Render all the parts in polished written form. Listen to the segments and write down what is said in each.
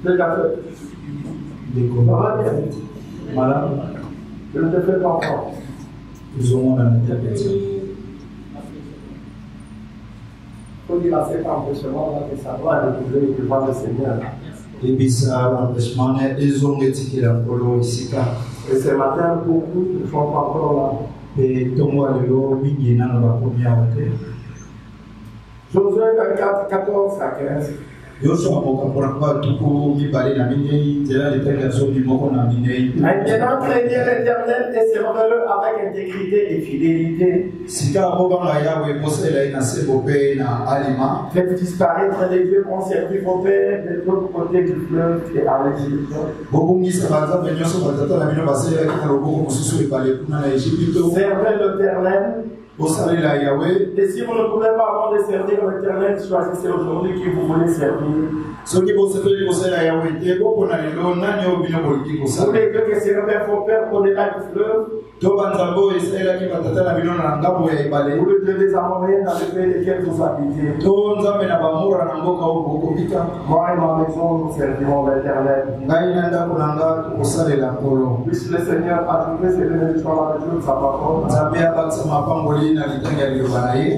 Le café. Madame, je ne te fais pas encore. ils ont un interprétation. Il faut dire à cet empêchement que ça doit découvrir devant le Seigneur. Et puis ça, l'empêchement, ils ont étiqueté la polo ici. Et ce matin, beaucoup ne sont pas encore là. Et tout le monde est là, dans la première année. Josué 24, 14 à 15. Maintenant, craignez l'Éternel et servez-le avec intégrité et fidélité. Faites disparaître les dieux qu'ont servi vos pères de l'autre côté du fleuve et à l'Égypte. Servez l'Éternel. Et si vous ne pouvez pas avoir de servir l'Éternel, choisissez aujourd'hui qui vous voulez servir. Vous les dieux que servaient vos pères au-delà du fleuve, vous le dieu des Amoréens dans le pays desquels vous habitez. Moi et ma maison, nous servirons l'Éternel. Puisse le Seigneur ajouter ses bénédictions à la lecture de sa parole.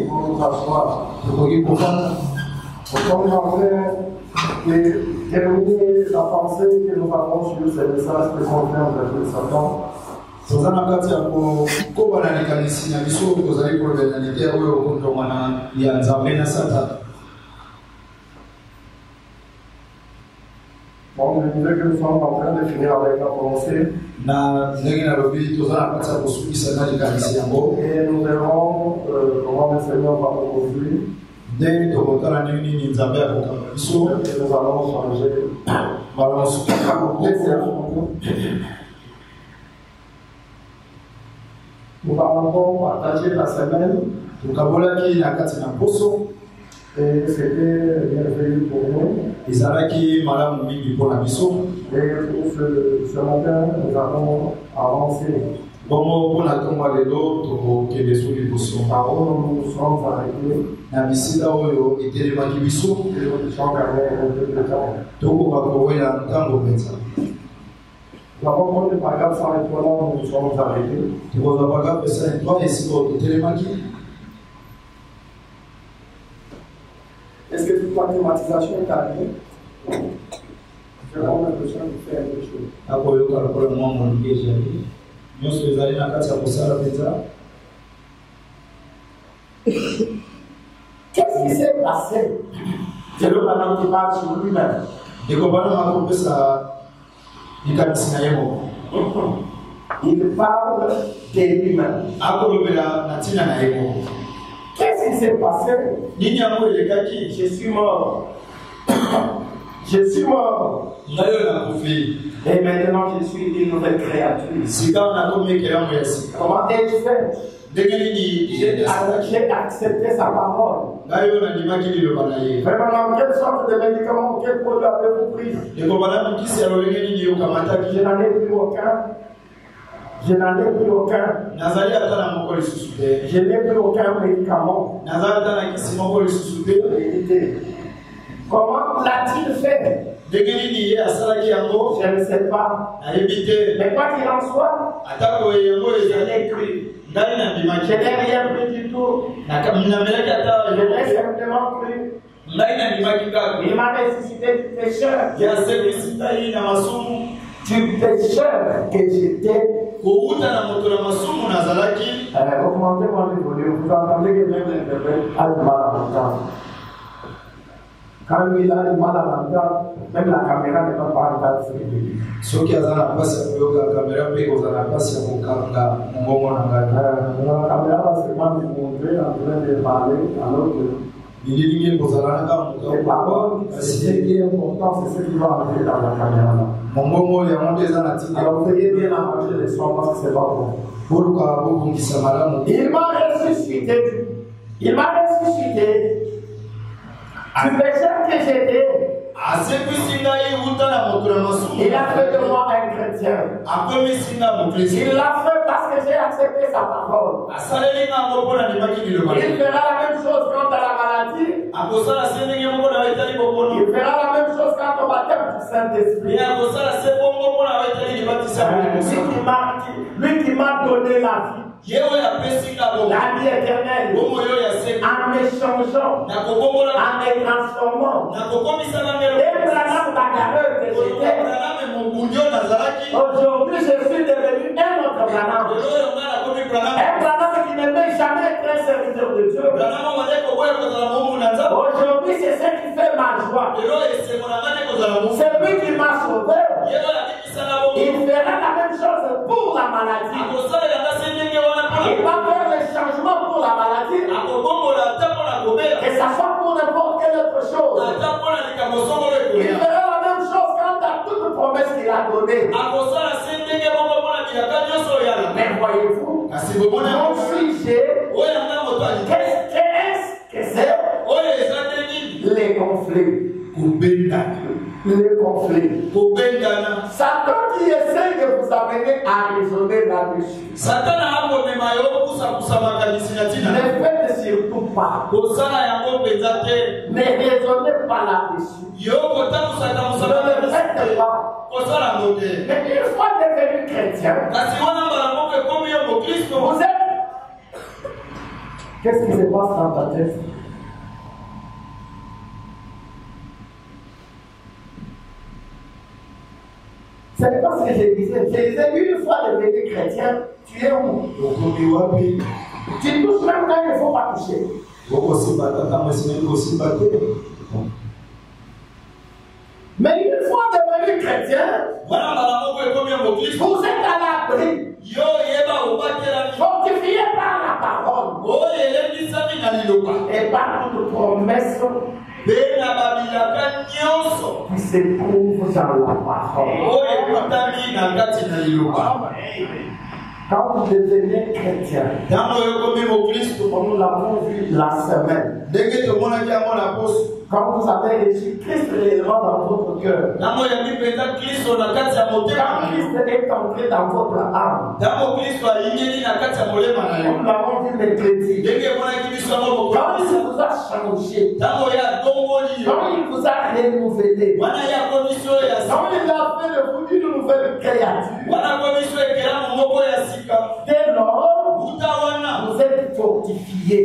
Pour nous asseoir. Comme on avait terminé la pensée que nous avons sur ces messages que confirme le Satan. Bon, je disais que nous sommes en train de finir avec la pensée. Et nous verrons comment le Seigneur va nous conduire. Et nous allons changer. Nous allons partager la semaine. Et c'était merveilleux pour nous. Et pour ce matin, nous allons avancer. Par où nous sommes arrêtés. Et nous sommes gardés un peu de temps. Nous avons pris le paragraphe 103 là où nous sommes arrêtés. Est-ce que toute la climatisation est arrivée? J'ai vraiment l'impression de faire des choses. Qu'est-ce qui s'est passé? C'est le madame qui parle sur lui-même. Il parle de lui-même. Qu'est-ce qui s'est passé? Je suis mort. Je suis mort. Et maintenant je suis une nouvelle créature. Comment ai-je fait? J'ai accepté sa parole. Vraiment, dans quelle sorte de médicament, quel produit avez-vous pris? Je n'en ai plus aucun. Je n'en ai plus aucun. Je n'ai plus aucun médicament. Comment l'a-t-il fait? Je ne sais pas. Mais quoi qu'il en soit, je l'ai cru. Je n'ai rien pris du tout. Je l'ai simplement cru. Il m'a ressuscité du pécheur. Du pécheur que j'étais. Augmentez-moi le volume. Vous entendez que même l'interprète a du mal à l'entendre. Quand il a du mal à l'entendre, même la caméra ne va pas entendre ce qu'il dit. La caméra va seulement nous montrer en train de parler alors que les paroles, c'est ce qui est important, c'est ce qui va entrer dans la caméra. Alors veuillez bien arranger les sons parce que c'est pas bon. Il m'a ressuscité. Il m'a ressuscité. Du pécheur que j'étais. Il a fait de moi un chrétien. Il l'a fait parce que j'ai accepté sa parole. Il fera la même chose quant à la maladie. Il fera la même chose quant ton baptême du Saint-Esprit. Lui qui m'a donné la vie. La vie éternelle, en m'échangeant, en me transformant. Abraham bagarreur que j'étais. Aujourd'hui, je suis devenu un autre Abraham. Abraham qui ne veut jamais être un serviteur de Dieu. Aujourd'hui, c'est ce qui fait ma joie. C'est lui qui m'a sauvé. Il fera la même chose pour la maladie. Il va faire le changement pour la maladie. Que ça soit pour n'importe quelle autre chose. Il fera la même chose quant à toute promesse qu'il a donnée. Mais voyez-vous, mon sujet, qu'est-ce que c'est? Les conflits. Les conflits. Satan qui essaie de vous amener à raisonner là-dessus. Ne faites surtout pas. Ne raisonnez pas là-dessus. Ne le faites pas. Mais une fois devenu chrétien, vous êtes... Qu'est-ce qui se passe dans ta tête? Ce n'est pas ce que je disais. Je disais, une fois devenu chrétien, tu es où? Tu touches même quand il ne faut pas toucher. Mais une fois devenu chrétien, vous êtes à l'abri. Fortifié par la parole. Et par toute promesse qui se trouve dans la parole. Quand vous devenez chrétien, comme nous l'avons vu la semaine, quand vous avez reçu Christ réellement dans votre cœur, quand Christ est entré dans votre âme, nous l'avons vu mercredi, quand il vous a changé, quand il vous a renouvelé, quand il a fait de vous une nouvelle créature, dès lors, vous êtes fortifiés.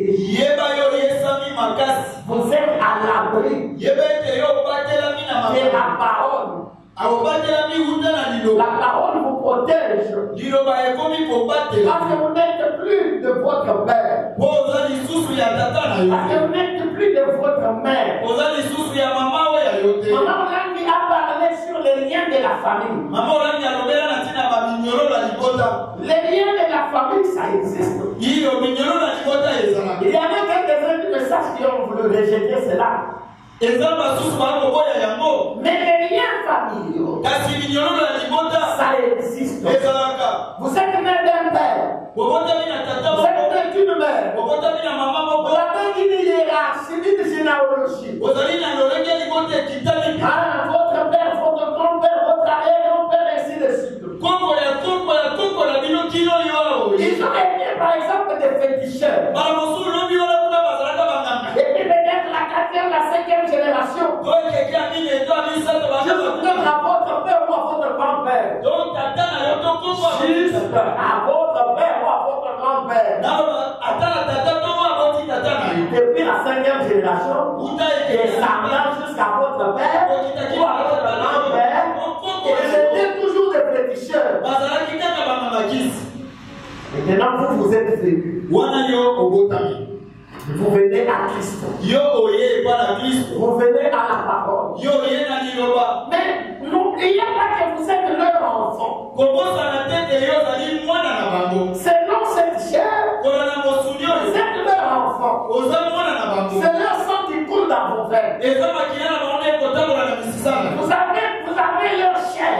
Vous êtes à l'abri de la parole. La parole vous protège. Parce que vous n'êtes plus de votre père. Parce que vous n'êtes plus de votre mère. Maman Langi a parlé sur les liens de la famille. Les liens de la famille, ça existe. Il y en a quelques-uns qui me sachent qui ont voulu rejeter cela. Mais les liens familiaux, ça existe. Vous êtes né d'un père. Vous êtes né d'une mère. Vous avez une hiérarchie, une généalogie. Votre père, votre grand-père, votre arrière-grand-père, ainsi de suite. Ils ont été par exemple des féticheurs. Et puis peut-être la 4e, la 5e génération. Juste à votre père ou à votre grand-père. Juste à votre père ou à votre grand-père. Depuis la 5e génération, descendant jusqu'à votre père ou à votre grand-père, ils étaient toujours des féticheurs. Maintenant, vous êtes venus. Vous venez à Christ. Vous venez à la parole. Mais n'oubliez pas que vous êtes leur enfant. Selon cette chair, vous êtes leur enfant. C'est leur sang qui coule dans vos veines. Vous avez leur chair.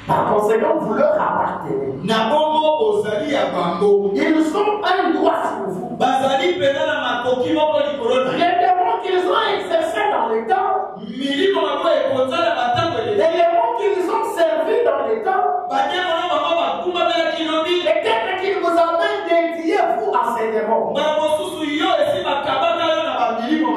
Par conséquent, vous leur appartenez. Ils ont un droit sur vous. Les démons qu'ils ont exercés dans le temps, les démons qu'ils ont servis dans le temps, peut-être qu'ils vous avaient dédié vous à ces démons.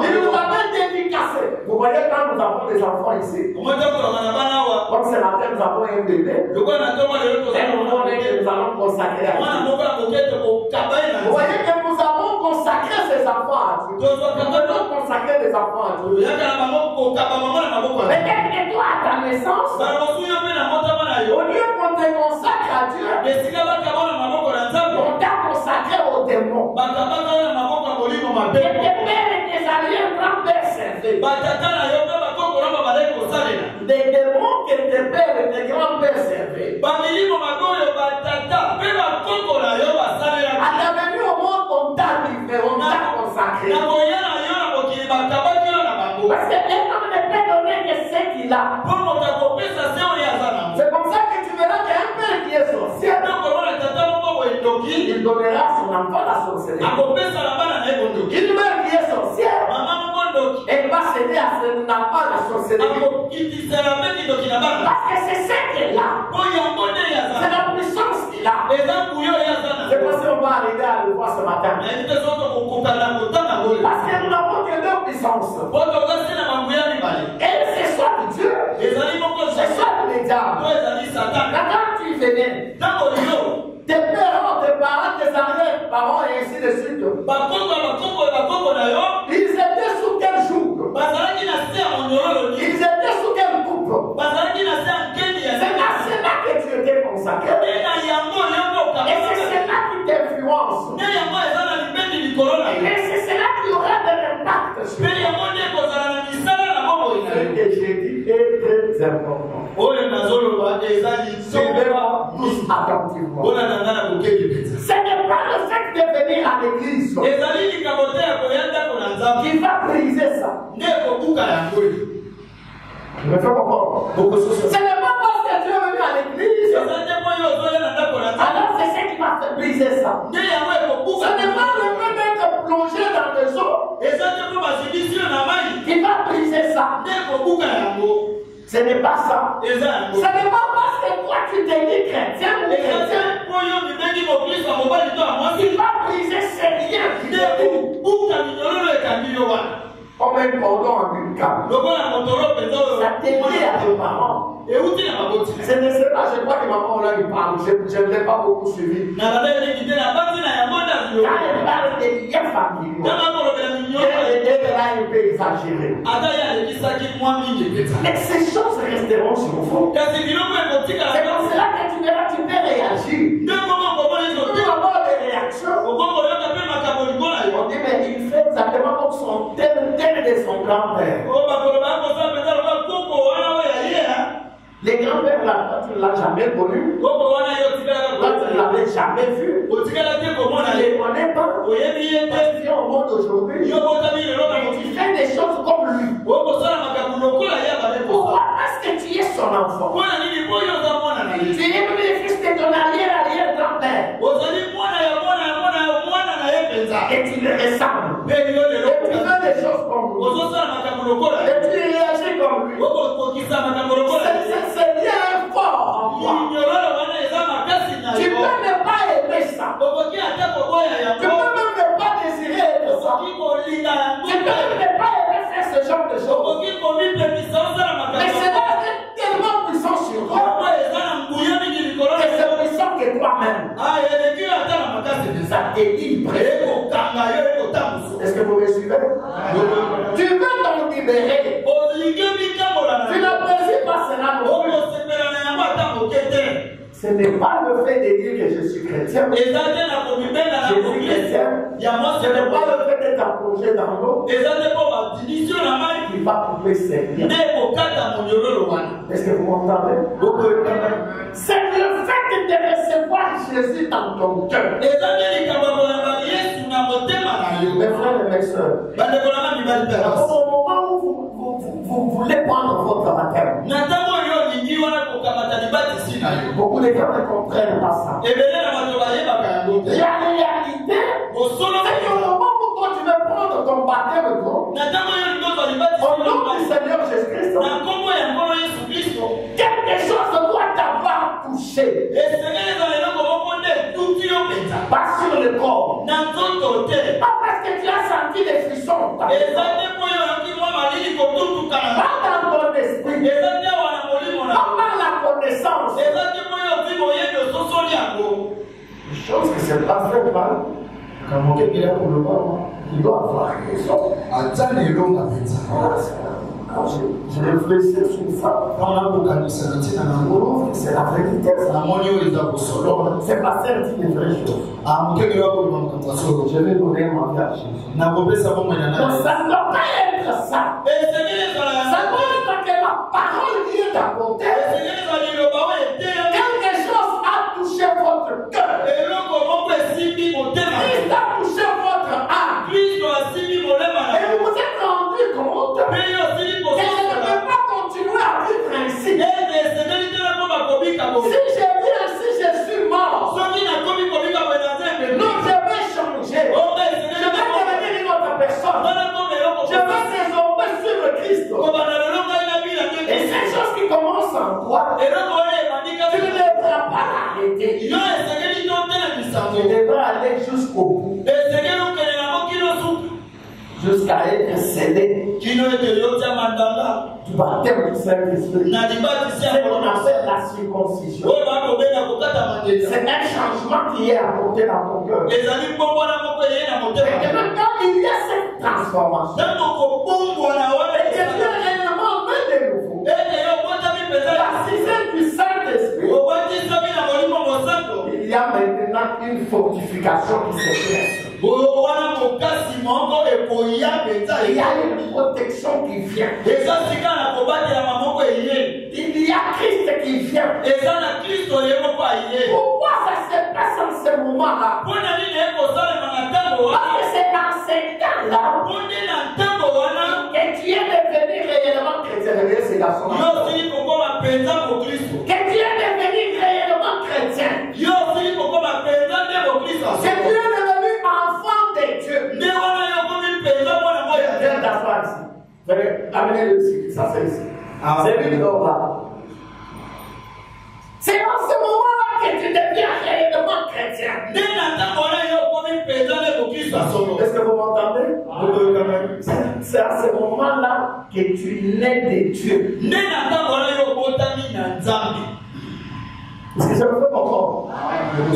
Ils vous avaient dédicacé. Vous Vous voyez, quand nous avons des enfants ici, comme ce matin nous avons un bébé, et nous voulons que nous allons consacrer à Dieu. Vous voyez que nous avons consacré ces enfants à Dieu. Nous devons consacrer les enfants à Dieu. Mais quel que soit ta naissance, au lieu qu'on te consacre à Dieu, on t'a consacré aux démons. Et tes pères et tes arrière-grands-pères servaient. Des démons que tes pères et tes grands-pères servaient. À la venue au monde, on t'a livré, on t'a consacré. Parce que l'homme ne peut donner que ce qu'il a. C'est comme ça que tu verras qu'il y a un père qui est sorcier. Il donnera à son enfant la sorcellerie. Une mère qui est sorcière, elle va céder à son enfant la sorcellerie. Parce que c'est ce qu'elle a. C'est la puissance qu'il a. C'est pour ça qu'on va arriver à le voir ce matin. Parce que nous n'avons que deux puissances. Et c'est soit Dieu, c'est soit les diables. Quand tu venais, tes parents, tes arrière-parents et ainsi de suite, ils étaient sous quel joug? Ils étaient sous quel couple? C'est là que tu étais consacré. Et c'est cela qui t'influence. Et c'est cela qui aura de l'impact sur toi. Ce que j'ai dit est très important. Suivez-moi tous attentivement. Ce n'est pas le fait de venir à l'église qui va briser ça. Je me fais comprendre. Ce n'est pas parce que tu es venu à l'église, alors c'est ce qui va te briser ça. Ce n'est pas le fait d'être plongé dans les eaux qui va briser ça. Ce n'est pas ça. Ce n'est pas parce que toi tu t'es dit chrétien ou chrétien qui va briser ces liens qui te lient. Comme un cordon ombilical. Ça t'est lié à tes parents. Ce n'est pas, je crois que maman là lui parle. Je ne l'ai pas beaucoup suivi. Quand elle parle des liens familiaux, elle a un peu exagéré. Mais ces choses resteront sur vous. C'est comme cela que tu verras, tu peux réagir. Tu vas avoir des réactions. On dit, mais il fait exactement comme son tel de son grand-père. Les grands-pères, là, tu ne l'as jamais connu. Toi, tu ne l'avais jamais vu. Tu ne les connais pas. Tu viens au monde aujourd'hui. Tu fais des choses comme lui. Pourquoi? Parce que tu es son enfant. Tu es le fils de ton arrière-grand-père. Et tu le ressembles. Et tu fais des choses comme lui. Et tu réagis comme lui. C'est bien fort en toi. Tu peux ne pas aimer ça. Tu peux même ne pas désirer de ça. Tu peux même ne pas aimer faire ce genre de choses. Mais c'est tellement puissant sur toi que c'est puissant que toi-même. Ça te livre. Est-ce que vous me suivez? Tu veux t'en libérer. Tu n'apprécies pas cela. Ce n'est pas le fait de dire que je suis chrétien. Je suis chrétien. Ce n'est pas le fait d'être plongé dans l'eau qui va couper ses liens. Est-ce que vous m'entendez? C'est le fait de recevoir Jésus dans ton cœur. Mes frères et mes soeurs, au moment où vous voulez prendre votre baptême, beaucoup de gens ne comprennent pas ça. La réalité, c'est qu'au moment où toi tu veux prendre ton baptême, au nom du Seigneur Jésus-Christ, quelque chose doit t'avoir touché. Pas sur le corps. Pas parce que tu as senti les frissons. Pas dans ton esprit. Pas par la connaissance. Une chose que c'est pas fait par comme quelqu'un qui est pour le voir, il doit avoir raison. Je réfléchis sur ça. C'est la vérité. C'est pas certes une vraie chose. Je vais donner ma vie à Jésus. Donc ça ne doit pas être ça. Ça doit être que la parole vient d'apporter. Quelque chose a touché votre cœur. Christ a touché votre âme. Et vous vous êtes rendu compte que je ne peux pas continuer à vivre ainsi. Si j'ai vu ainsi, je suis mort. Non, je vais changer. Je vais devenir une autre personne. Je vais désormais suivre Christ. Et ces choses qui commencent en toi, tu ne devras pas l'arrêter. Tu devras aller jusqu'au bout. Jusqu'à être scellé du baptême du Saint-Esprit. C'est qu'on appelle la circoncision. C'est un changement qui est apporté dans ton cœur. Et maintenant, il y a cette transformation. Et Dieu réellement met de nouveau. La sixième du Saint-Esprit. Il y a maintenant une fortification qui se place. Il y a une protection qui vient. Il y a Christ qui vient. Pourquoi ça se passe en ce moment-là? Parce que c'est dans ces temps-là que tu es devenu réellement chrétien. C'est dans son que tu es devenu réellement chrétien. Que tu es devenu enfant de Dieu. Viens t'asseoir ici. Venez, amenez-le ici. Ça, c'est ici. C'est lui qui dort là. C'est en ce moment-là que tu deviens réellement chrétien. Est-ce que vous m'entendez? C'est à ce moment-là que tu nais de Dieu. Est-ce que je me fais comprendre?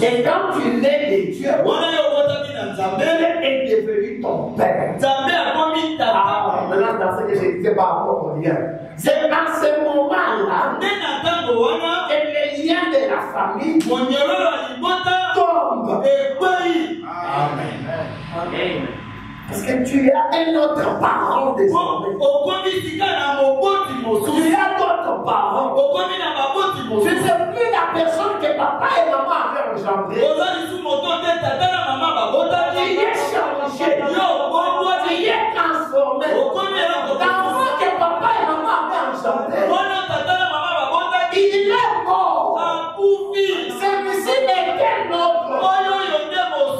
Et quand tu nais de Dieu, Dieu est devenu ton père. Maintenant, dans ce que je disais par rapport au lien, c'est à ce moment-là que les liens de la famille tombent. Amen. Parce que tu as un autre parent désormais. Tu as d'autres parents. Tu ne sais plus la personne que papa et maman avaient engendrée. Tu es changé. Tu es transformé. L'enfant que papa et maman avaient engendré, il est mort. Celui-ci n'est qu'un autre.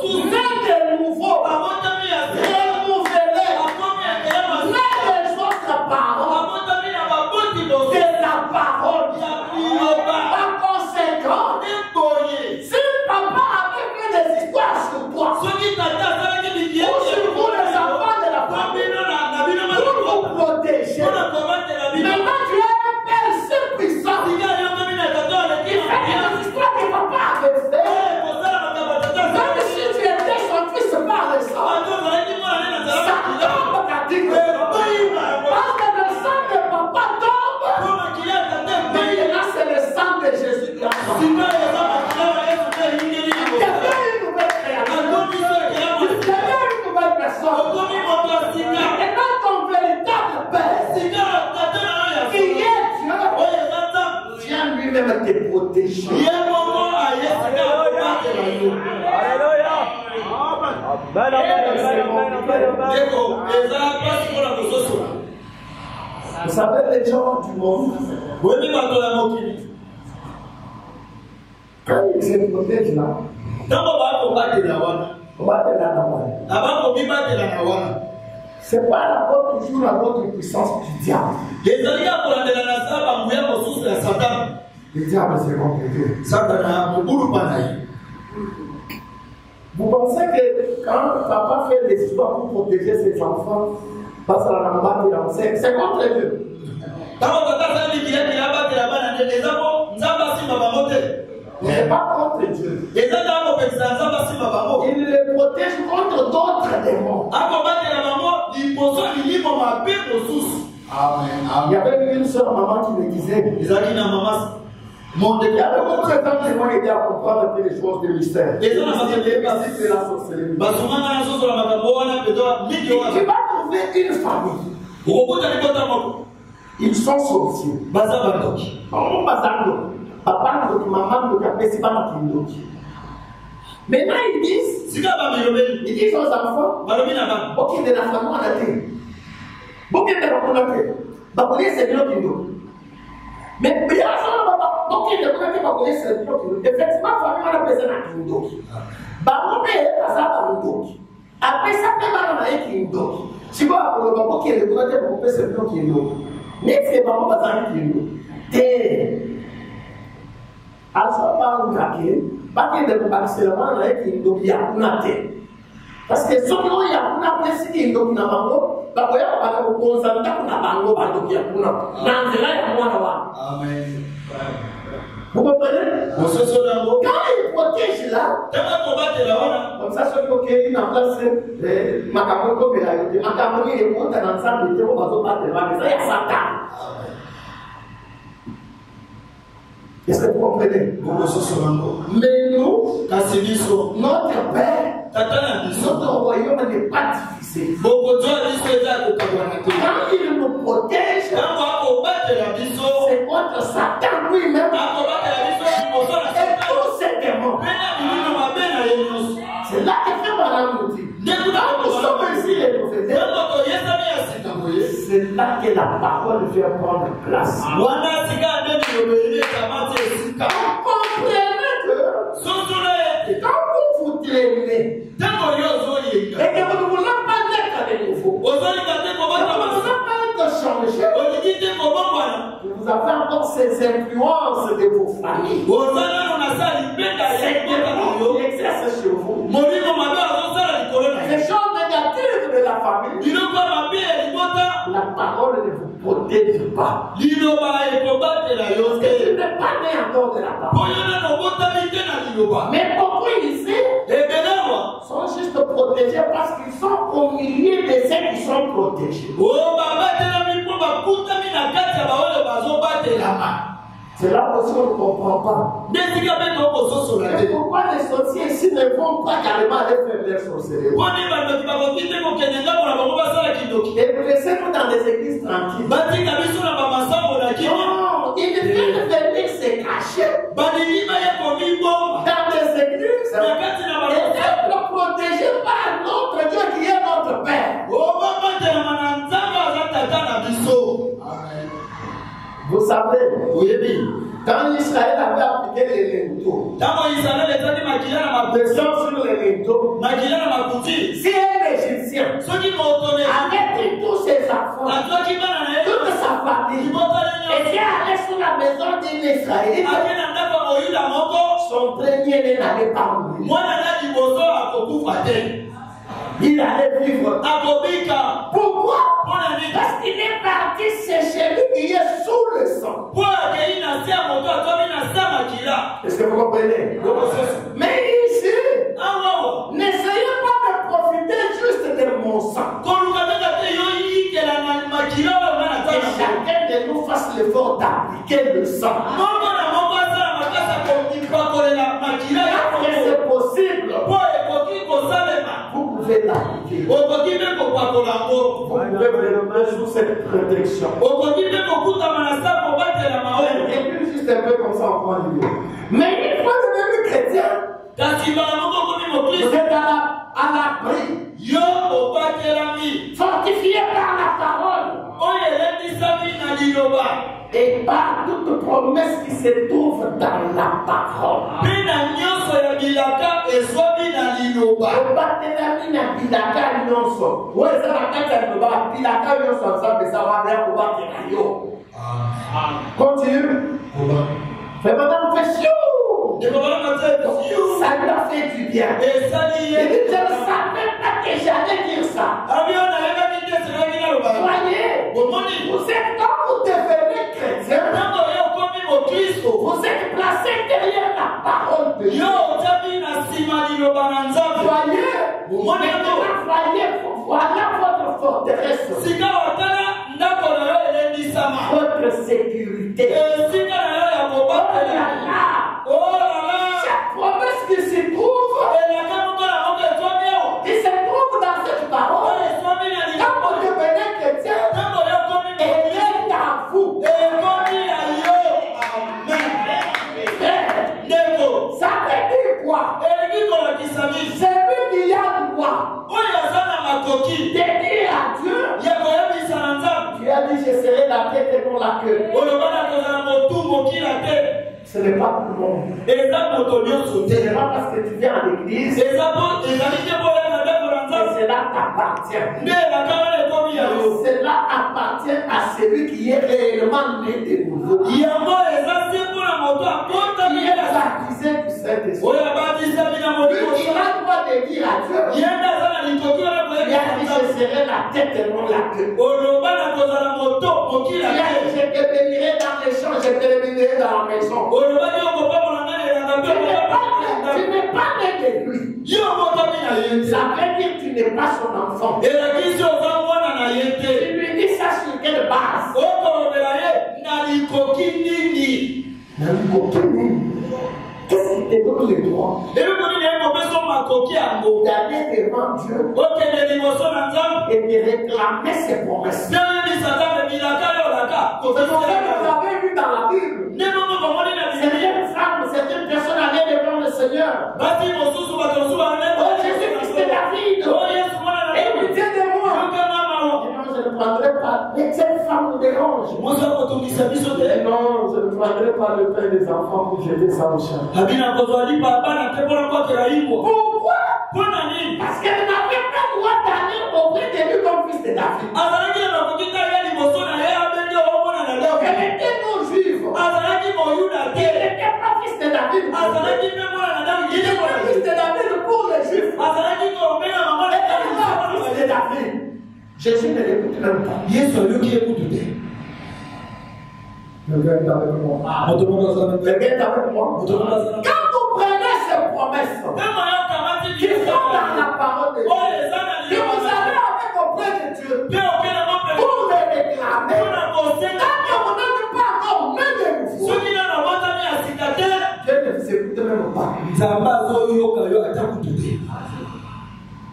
Né de nouveau. C'est la parole. Par conséquent, si papa avait fait des histoires sur toi, ou sur vous les enfants de la famille, pour vous protéger, maintenant tu as un père si puissant qui fait des histoires que papa avait fait. Même si tu étais son fils par le sang, ça tombe catégoriquement. Parce que le sang de papa tombe. Mais là, c'est le sang de Jésus qui a tombé. Tu deviens une nouvelle créature. Tu deviens une nouvelle personne. Et dans ton véritable Père, qui est Dieu, vient lui-même te protéger. Vous savez, les gens du monde, quand ils se protègent là, c'est pas la toujours la votre puissance du diable. Le diable c'est compliqué. Vous pensez que quand papa fait des histoires pour protéger ses enfants, Parce que la maman c'est contre Dieu. C'est pas contre Dieu. Il les protège contre d'autres démons. Amen. Il y avait une seule maman qui me disait, il y avait beaucoup de femmes qui m'ont aidé à comprendre un peu les choses du mystère. Et la sorcellerie. Tu vas trouver une famille. Ils sont sorciers. Papa, maman, maintenant ils disent aux enfants, ok, de la famille, on a été. Ok, de la famille, on a été. C'est bien qu'il nous. Mais il y a un ok, de la famille, on a été. Effectivement, la famille, on a besoin d'un Kindo. Bah, on est à après ça, on a un Kindo. Si vous avez un ok, de la famille, on a été, c'est bien Kindo. Mais c'est pas un Kindo. Alors, pas un craqué, pas qu'il y ait des seulement qui y a un thé. Parce que si on y a un apprécié qui est un bango, bah, on va vous concentrer sur un bango, bah, donc il y a un bango. Dans ce là, il y a un bango. Amen. Vous comprenez? Quand il protège là, comme ça, ceux qui ont en place, ma caméra comme il a été, ma caméra est montée ensemble, il va se battre, il y a Satan. Est-ce que vous comprenez? Mais nous, notre Père, notre royaume n'est pas difficile. Quand il nous protège, c'est contre Satan lui-même et tous ses démons. C'est là que fait Madame nous dit. Quand nous sommes ici les prophètes, c'est là que la parole vient prendre place. Comprenez que quand vous vous traînez et que vous ne voulez pas naître de nouveau, vous ne voulez pas être changé, vous avez encore ces influences de vos familles. C'est que vous exercez chez vous. Les choses négatives de la famille, la parole ne vous protège pas. Parce que tu n'es pas né encore de la parole. Mais pourquoi ici sont juste protégés parce qu'ils sont au milieu de ceux qui sont protégés. C'est là aussi on ne comprend pas. Et pourquoi les sorciers ici ne vont pas carrément aller faire leur sorcellerie? Et vous laissez-nous dans des églises tranquilles. Non, ils viennent venir se cacher dans des églises et être protégés par notre Dieu qui est notre Père. Vous savez, quand Israël avait appliqué les linteaux, sur les linteaux, si un Égyptien avait pris tous ses enfants, toute sa famille, et qui allait sur la maison d'un Israélite, son premier n'allait pas mourir. Il allait vivre. Pourquoi? Parce qu'il est parti chercher lui qui est sous le sang. Est-ce que vous comprenez? Mais ici, n'essayez pas de profiter juste de mon sang. Que chacun de nous fasse l'effort d'appliquer le sang. C'est possible. Vous pouvez l'appliquer. Vous pouvez venir sous cette protection. Et puis juste un peu comme ça, on prend l'idée. Mais une fois devenu chrétien, vous êtes à l'abri, fortifié par la parole. Et par toute promesse qui se trouve dans la parole. Continue. Mais madame fait chiou. Ça lui a fait du bien. Et je ne savais pas que j'allais dire ça. Yo, voilà votre forteresse. Votre sécurité. Oh là là. Cette promesse qui se trouve, qui se trouve dans cette parole. Quand vous devenez chrétien, elle est à vous. Ça veut dire quoi? C'est lui qui a droit de dire à Dieu. Tu as dit je serai la tête et non la queue. Ce n'est pas tout le monde. Ce n'est pas parce que tu viens à l'église. Cela t'appartient. Cela appartient à celui qui est réellement né de nouveau. Qui est baptisé du Saint-Esprit. Il a le droit de dire à Dieu. Il a dit je serai la tête et non la queue. Il a dit je te bénirai dans les champs, je te bénirai dans la maison. Tu n'es pas né de lui. Ça veut dire que tu n'es pas son enfant. Tu lui dis ça sur quelle base? Qu'est-ce qui te donne le droit d'aller devant Dieu et de réclamer ses promesses? Vous avez vu dans la Bible, certaines femmes, certaines personnes allaient devant le Seigneur. Oh Jésus-Christ de David, et pitié de moi. Non, je ne prendrai pas. Mais cette femme nous dérange. Non, je ne prendrai pas le pain des enfants pour jeter ça au chat. Pourquoi? Parce qu'elle n'avait pas le droit d'aller auprès de lui comme fils de David. Elle était non juive. Elle n'était pas fils de David. Il était fils de David pour les juifs. Elle était pas fils de David. Jésus ne l'écoute même pas. Le gars est avec moi. Quand vous prenez ces promesses qui sont dans la parole de Dieu, que vous avez avec auprès de Dieu, pour les réclamer, quand vous n'êtes pas encore même de vous, Dieu ne vous écoute même pas.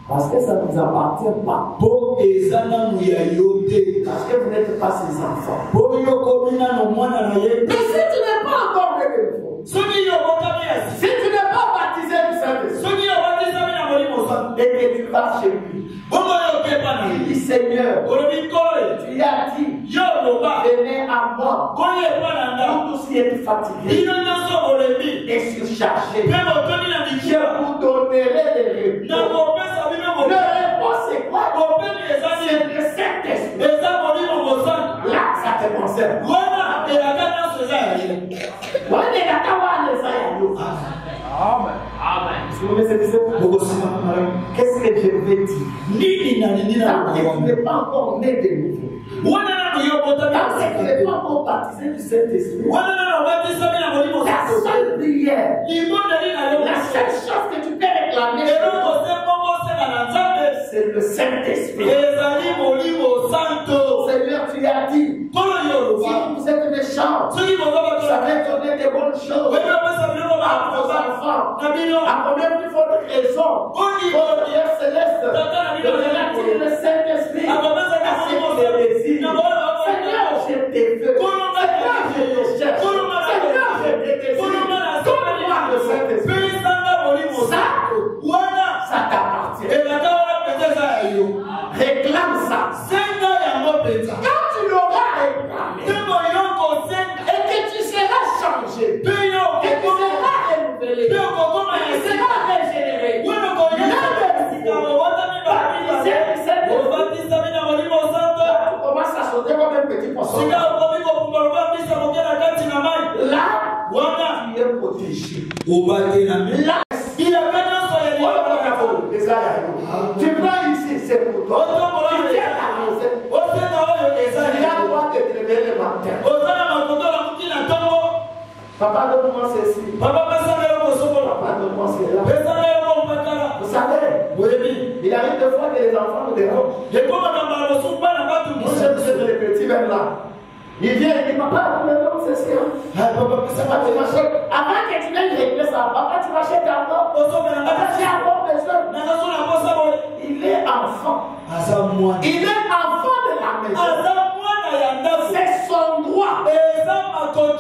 Parce que ça ne vous appartient pas. Parce que vous n'êtes pas ses enfants. Mais si tu n'es pas encore né de nouveau, si tu n'es pas baptisé du Saint-Esprit, et que tu vas chez lui, il dit Seigneur, tu as dit, venez à moi, vous tous qui êtes fatigués et surchargés, je vous donnerai des repos. Le repos c'est quoi? C'est le Saint-Esprit. Là, ça te concerne. Qu'est-ce que je vais dire? Tant que tu n'es pas encore né de nouveau, tant que tu n'es pas encore baptisé du Saint-Esprit, ta seule prière, la seule chose que tu peux réclamer, c'est le Saint-Esprit. Seigneur, tu as dit, si vous êtes méchants, vous savez donner des bonnes choses à vos enfants. À combien plus forte raison, votre Père céleste, de relater le Saint-Esprit à ce qui les désire. Seigneur, je te veux. Seigneur, je te cherche. Seigneur, je te désire. Donne-moi le Saint-Esprit. Ça t'appartient. Réclame ça. Quand tu l'auras réclamé, et que tu seras changé, et que tu seras renouvelé, et que tu seras régénéré, tu commences à sauter comme un petit poisson. Là, tu es protégé. Là, tu prends ici, c'est pour toi. Tu viens à la maison. Il a le droit de te lever le matin. Papa, donne-moi ceci. Papa, enfants de l'Europe. Moi, je le petit vers là. Il vient et dit, papa, c'est ça. Avant que tu viennes régler ça, papa, tu m'achètes encore. Papa, tu as encore besoin. Il est enfant. Il est enfant de la maison. C'est son droit.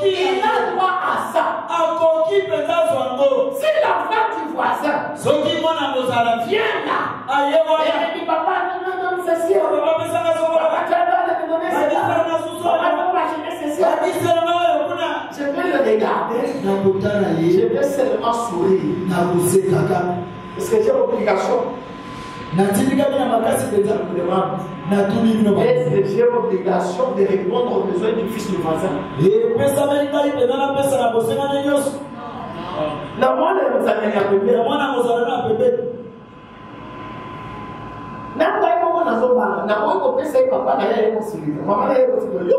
Il a droit à ça. Si l'enfant du voisin vient là, et il dit, papa, non, c'est ça. Papa, tu as droit de me donner ça. Je vais le regarder. Je vais seulement sourire. Parce que j'ai l'obligation. Est-ce que j'ai l'obligation de répondre aux besoins du fils du voisin? La moine est vous allez à bébé. La moine est vous allez à bébé. N'a pas eu mon azoma. N'a pas eu mon père, papa n'a pas eu mon suivi. Maman n'a pas eu mon suivi.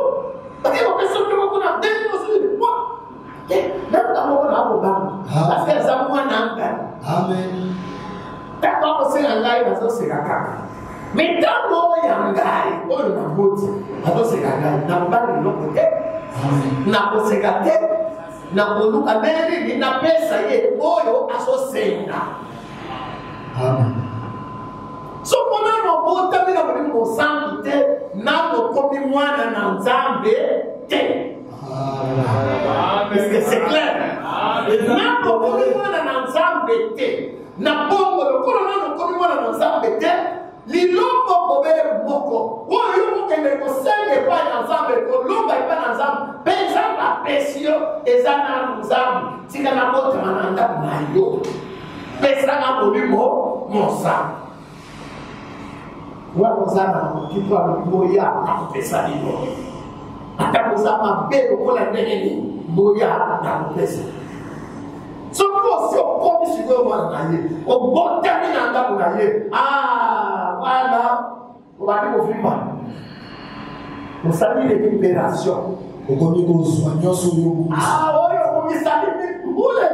Parce que mon père, c'est le monde a déjà mon suivi. Moi. Même dans mon abondant. Parce que ça moi n'a pas. Amen. D'accord, c'est un gars qui va se faire. Mais dans mon yangai, on a voté. Alors c'est un gars. N'a pas de l'autre côté. N'a pas se gâter. Na koluka meri na pesa ye oyo asosenda. Amen. So kona no bota mina muri mo sangu te na ko komi mwana na nzambe te. Amen. Est-ce que c'est clair? Na ko komi mwana na nzambe te. Na bongo lo kono no komi mwana na nzambe te. Lilombo kobele moko. Oyo mokende ko senge pa na nzambe ko lomba pa na nzambe. Pensa la pression ezana nzambe. Tika na bota mananda na yo. Pensa na bolimo mosa. Wa kozana kitu aboya na pesa libo. Ata kozama belo kola ndeni boya na pesa. So ko so ko mi sigo mwana na ye. O bota mi na ndabu na ye. Voilà. On va dire au film. Vous savez l'équipération. Ah, oui, on me salue. Vous les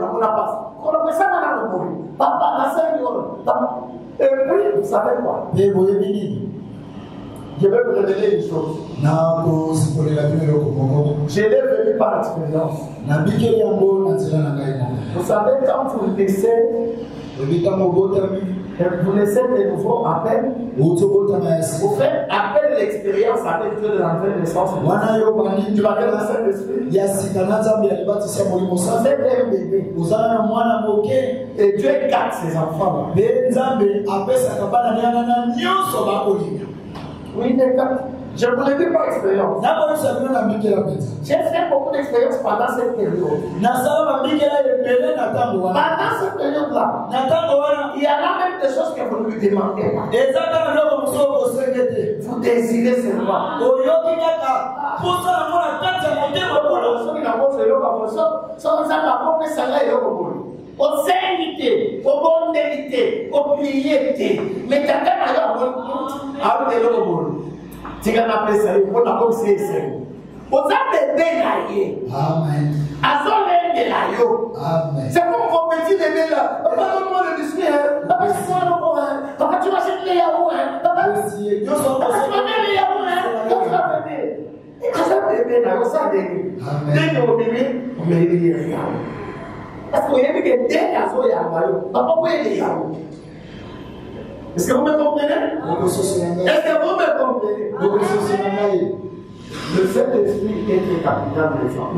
dans la passe. On a ça dans le monde. Papa, la sœur, et puis, vous savez quoi? Je vais vous révéler une chose. Je l'ai vécu par expérience. Vous savez, quand vous laissez, vous laissez de nouveaux appels. Vous faites appel l'expérience avec Dieu de l'entrée de naissance. Tu vas faire le Saint-Esprit. Vous êtes un bébé. Et Dieu garde ses enfants. Oui, je vous l'ai dit par expérience. J'ai fait beaucoup d'expérience pendant cette période. Pendant cette période-là, il y a là même des choses que vous ne lui demandez pas. Vous désirez seulement. Osengite, obondelite, opriete, mais t'as pas tu vas m'appeler ça, on a comme c'est ça. Vous avez bébé là. Amen. Azole de la yo. Amen. C'est comme petit bébé là. Papa, donne-moi le biscuit. Papa, c'est moi le courant. Papa, tu m'achètes les yaourts. Papa, tu m'amènes les yaourts. Quand tu vas bébé. Azole bébé là, vous savez. Dès que vous bébé, vous mettez les yaourts. Parce que vous avez que dès qu'il y a un yaourt, papa, vous avez les yaourts. Est-ce que vous me comprenez? Est-ce que vous me comprenez? Le Saint-Esprit est le capital des enfants.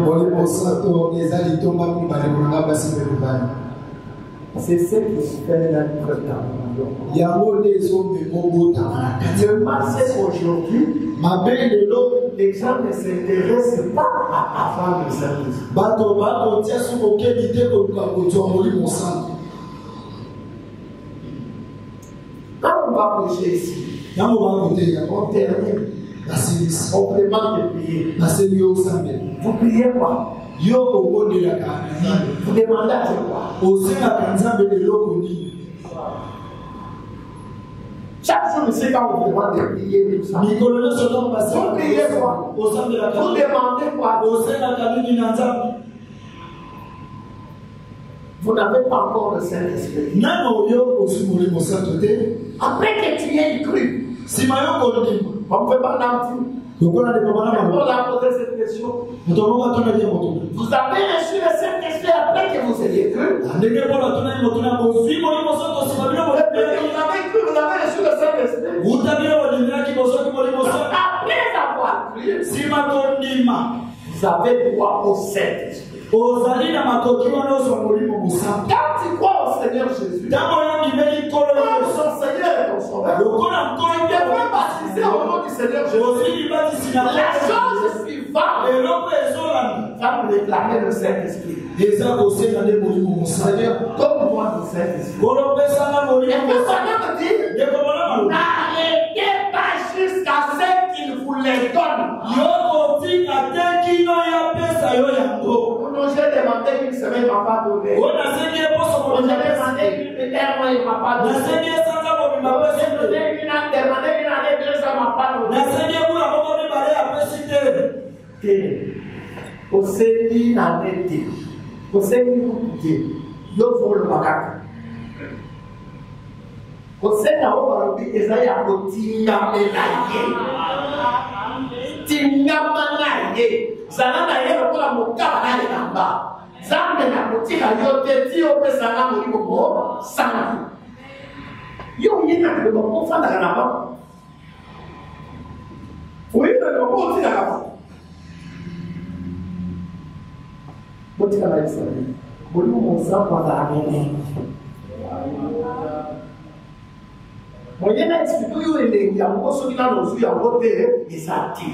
C'est ce qui fait la le marché aujourd'hui, les gens ne s'intéressent pas à faire le Saint-Esprit. Quand on va prêcher ici, on termine. On demande de prier. Vous priez quoi? Vous demandez à quoi? Chaque jour, c'est quand on vous demande de prier. Vous priez quoi? Vous demandez quoi? Vous n'avez pas encore le Saint-Esprit. Après que tu aies cru, si mayo kondima on peut pas mentir. lokola de baba na On a posé cette question. mutomo batona dia moto Vous avez reçu le Saint-Esprit après que vous ayez cru. ndenge bona tona moto na bozi mo ni moso to sibabilo mo Vous avez cru, vous avez reçu le Saint-Esprit. utabira wa ndina ki bozo ki mo moso Après avoir cru, si makondima vous avez droit au Saint-Esprit. ozali na makoki wana oso molimo musa Quand tu crois au Seigneur Jésus, tango yo ndimeli kolo comme son Seigneur et ton Sauveur, lokola tu nkolo devrais baptiser au nom du Seigneur Jésus. ozili batisi na La chose suivante eloko ezolanda va me réclamer le Saint-Esprit. eza kosenga nde molimo musa Seigneur, donne-moi le Saint-Esprit. kolopesanga Et molimo que musa Seigneur me dit, ndeko bona malu n'arrêtez pas jusqu'à ce qu'il vous les donne. yo kotika te kino ya pesa yo yango Non, j'ai demandé une semaine, il ne m'a pas donné. o nasengi eposo J'ai molimo demandé un mois, il ne m'a pas donné. nasengi esanza mobimba J'ai pesi te demandé une année, 2 ans, il ne m'a pas donné. nasengi ebula moko mibale apesi te Osengi na nete. Osengi kukuti. Yo volo makaka. Osenga o barobi ezali ya kotingamela ye. Tingamana ye. Zala na ye lokola mokaba na ye namba. Zambe na kotika yo te ti opesanga molimo mo sanga. Yo ye na loba kofanda na ba. Oye na loba kotika na ba. Botika na Israeli. Molimo mo sanga na amene. Mwenye na explique yo elengi yango soki na lozu yango te ezati.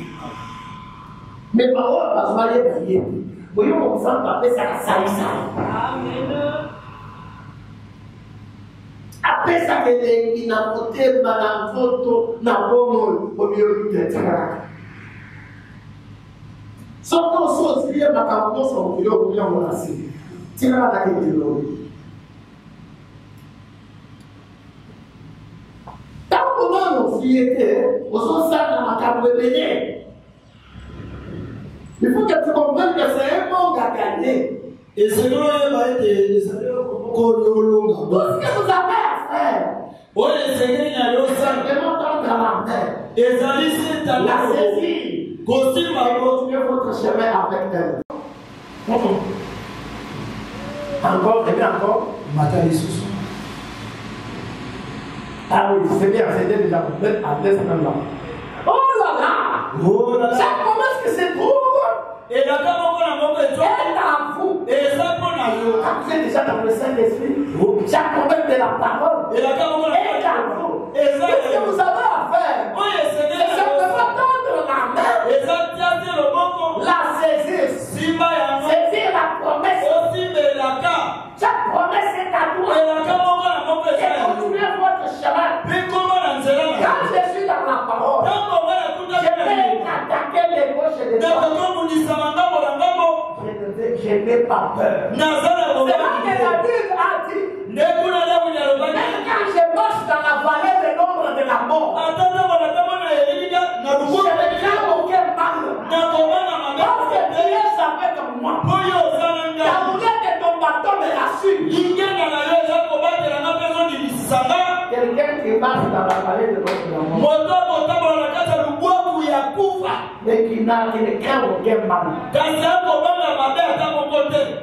Me parole bazwa ye na ye. Boyo mozamba apesaka salisa. Apesaka elengi na motema na nzoto na bomo oyo tetekaka. Soki osozili ye makambo nyonso mokili oyo yango na se. Tika bataki ndilo. Il faut que tu comprennes que c'est un monde à gagner. Et c'est nous qui Tout ce que vous avez à faire, simplement tendre la main, la saisir, et continuer votre chemin avec elle. Encore, et bien encore. Ah oui, c'est bien, c'est déjà complète à l'aise même là. Oh là là! Chaque promesse qui se trouve, et la dame est en vous. Quand vous êtes déjà dans le Saint-Esprit, chaque promesse de la parole est en vous. Qu'est-ce que vous avez à faire? C'est simplement tendre la main, la saisir, saisir la promesse. Chaque promesse est à toi. Et continuez votre chemin. Quand je suis dans la parole, je vais attaquer les gauches et les droites. Je n'ai pas peur. C'est là que la Bible a dit. Même quand je marche dans la vallée de l'ombre de la mort, je ne crains aucun mal. Parce que Dieu est avec moi. Ta mulette et ton bâton me rassurent. Quelqu'un qui marche dans la vallée de l'ombre de la mort, mais qui ne craint aucun mal.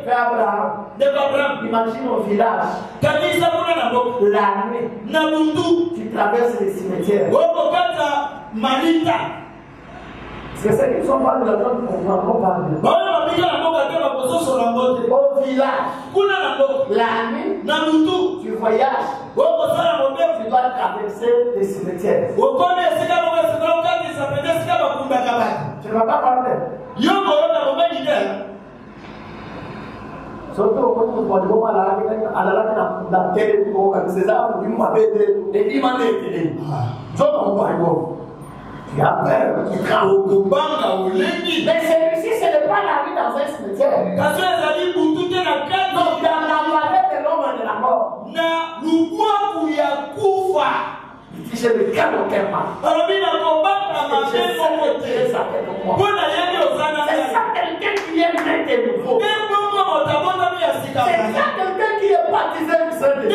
Frère Abraham, imagine au village, la nuit, tu traverses les cimetières. C'est ce qu'ils sont pas de la zone qu'on va pas parler. Au village, la nuit, tu voyages, tu dois traverser les cimetières. Tu ne vas pas parler. Surtout au côté de Podgoma, à la télé, c'est ça, vous m'avez dit, et il m'a dit, je ne vois pas. Tu as peur, tu crains. Mais celui-ci, ce n'est pas la vie dans un cimetière. Donc, dans la vallée de l'ombre de la mort, il dit, je ne crains aucun mal. C'est ça quelqu'un qui est né de nouveau. C'est ça quelqu'un qui est baptisé du Saint-Esprit.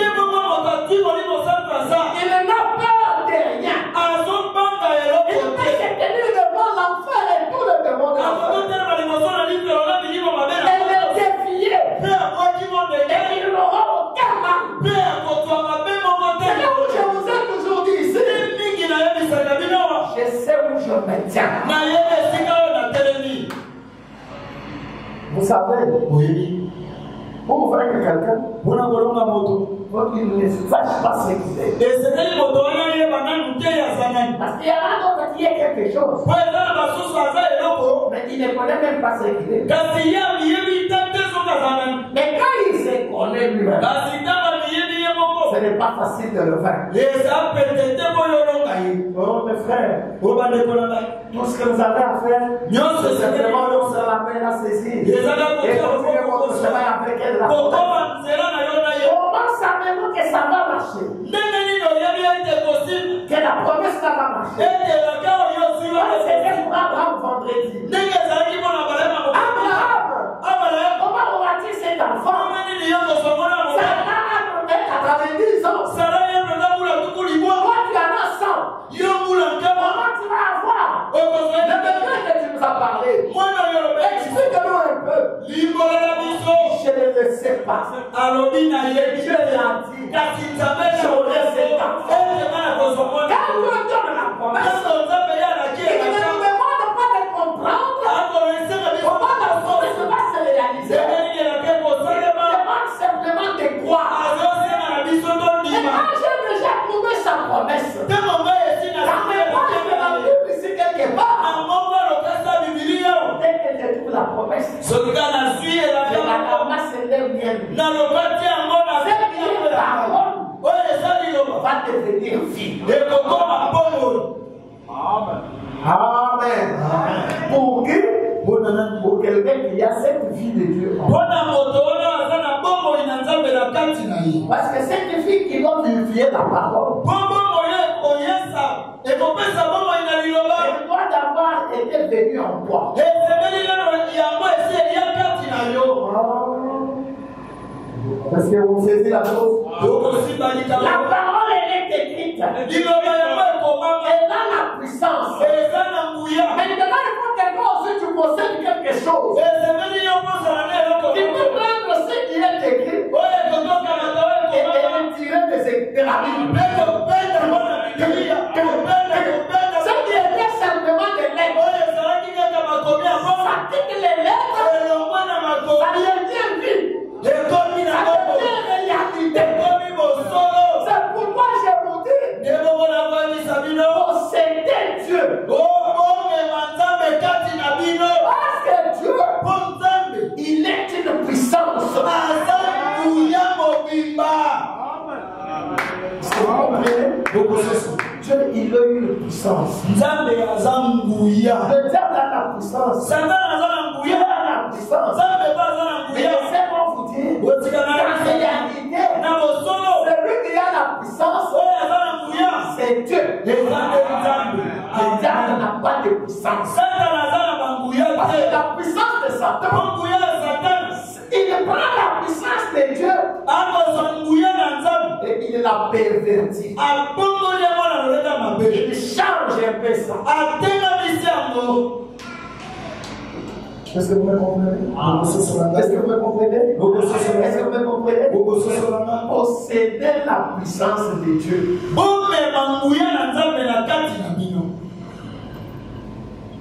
Il n'a sais où je me tiens. Vous savez, Oui. pour vous faire que quelqu'un, faut qu'il ne sache pas ce qu'il est. Parce qu'il y en a d'autres qui est quelque chose, mais il ne connaît même pas ce qu'il est. Mais quand il se connaît lui-même, ce n'est pas facile de le faire. Oh mes frères, tout ce que vous avez à faire, c'est simplement de la main à saisir. Et continuer votre chemin avec elle. Comment savez-vous que ça va marcher? Que la promesse ça va marcher. C'était pour Abraham vendredi. Abraham, comment aura-t-il cet enfant? Sarah a 90 ans. Toi tu en as 100. Comment tu vas avoir le bébé que tu nous as parlé? Explique-nous un peu. Je ne le sais pas. Dieu l'a dit. J'aurai cet enfant. Quand Dieu donne la promesse, il ne nous demande pas de comprendre comment la promesse va se réaliser. Il demande simplement de croire. Et quand j'ai déjà trouvé sa promesse, dans mes pages de la Bible ici quelque part, dès que je trouve la promesse, la promesse s'élève bien. Va devenir vie. Amen. Pour qui? Pour quelqu'un qui a cette vie de Dieu. Parce que cette vie qui va vérifier la parole, elle doit d'abord être venue en toi. Parce que vous saisissez la chose. La parole elle est écrite. Elle a la puissance. Maintenant, il faut que toi aussi tu possèdes quelque chose. Tu peux prendre ce qui est écrit et tirer de la Bible. Ce qui était simplement des lettres. Ça quitte les lettres. Ça devient vie. C'est pourquoi je vous dis, possédez Dieu. Parce que Dieu, il est une puissance. Dieu, il a une puissance. Le diable a la puissance. Dieu a la puissance. Mais laissez-moi vous dire, en réalité, celui qui a la puissance, c'est Dieu. Le diable n'a pas de puissance. Parce que la puissance de Satan, il prend la puissance de Dieu et il la pervertit. Il change un peu ça. Est-ce que vous me comprenez? Est-ce que vous me comprenez? Est-ce que vous me comprenez? Posséder la puissance de Dieu.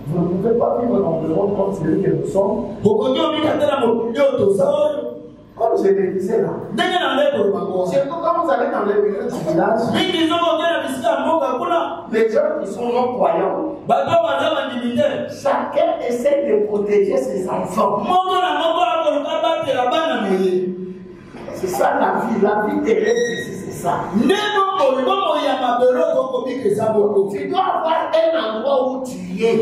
Vous ne pouvez pas vivre dans le monde comme celui que nous sommes. Comme je le disais là. Surtout quand vous allez dans les milieux du village, les gens qui sont non-croyants, chacun essaie de protéger ses enfants. C'est ça la vie terrestre, c'est ça. Tu dois avoir un endroit où tu es.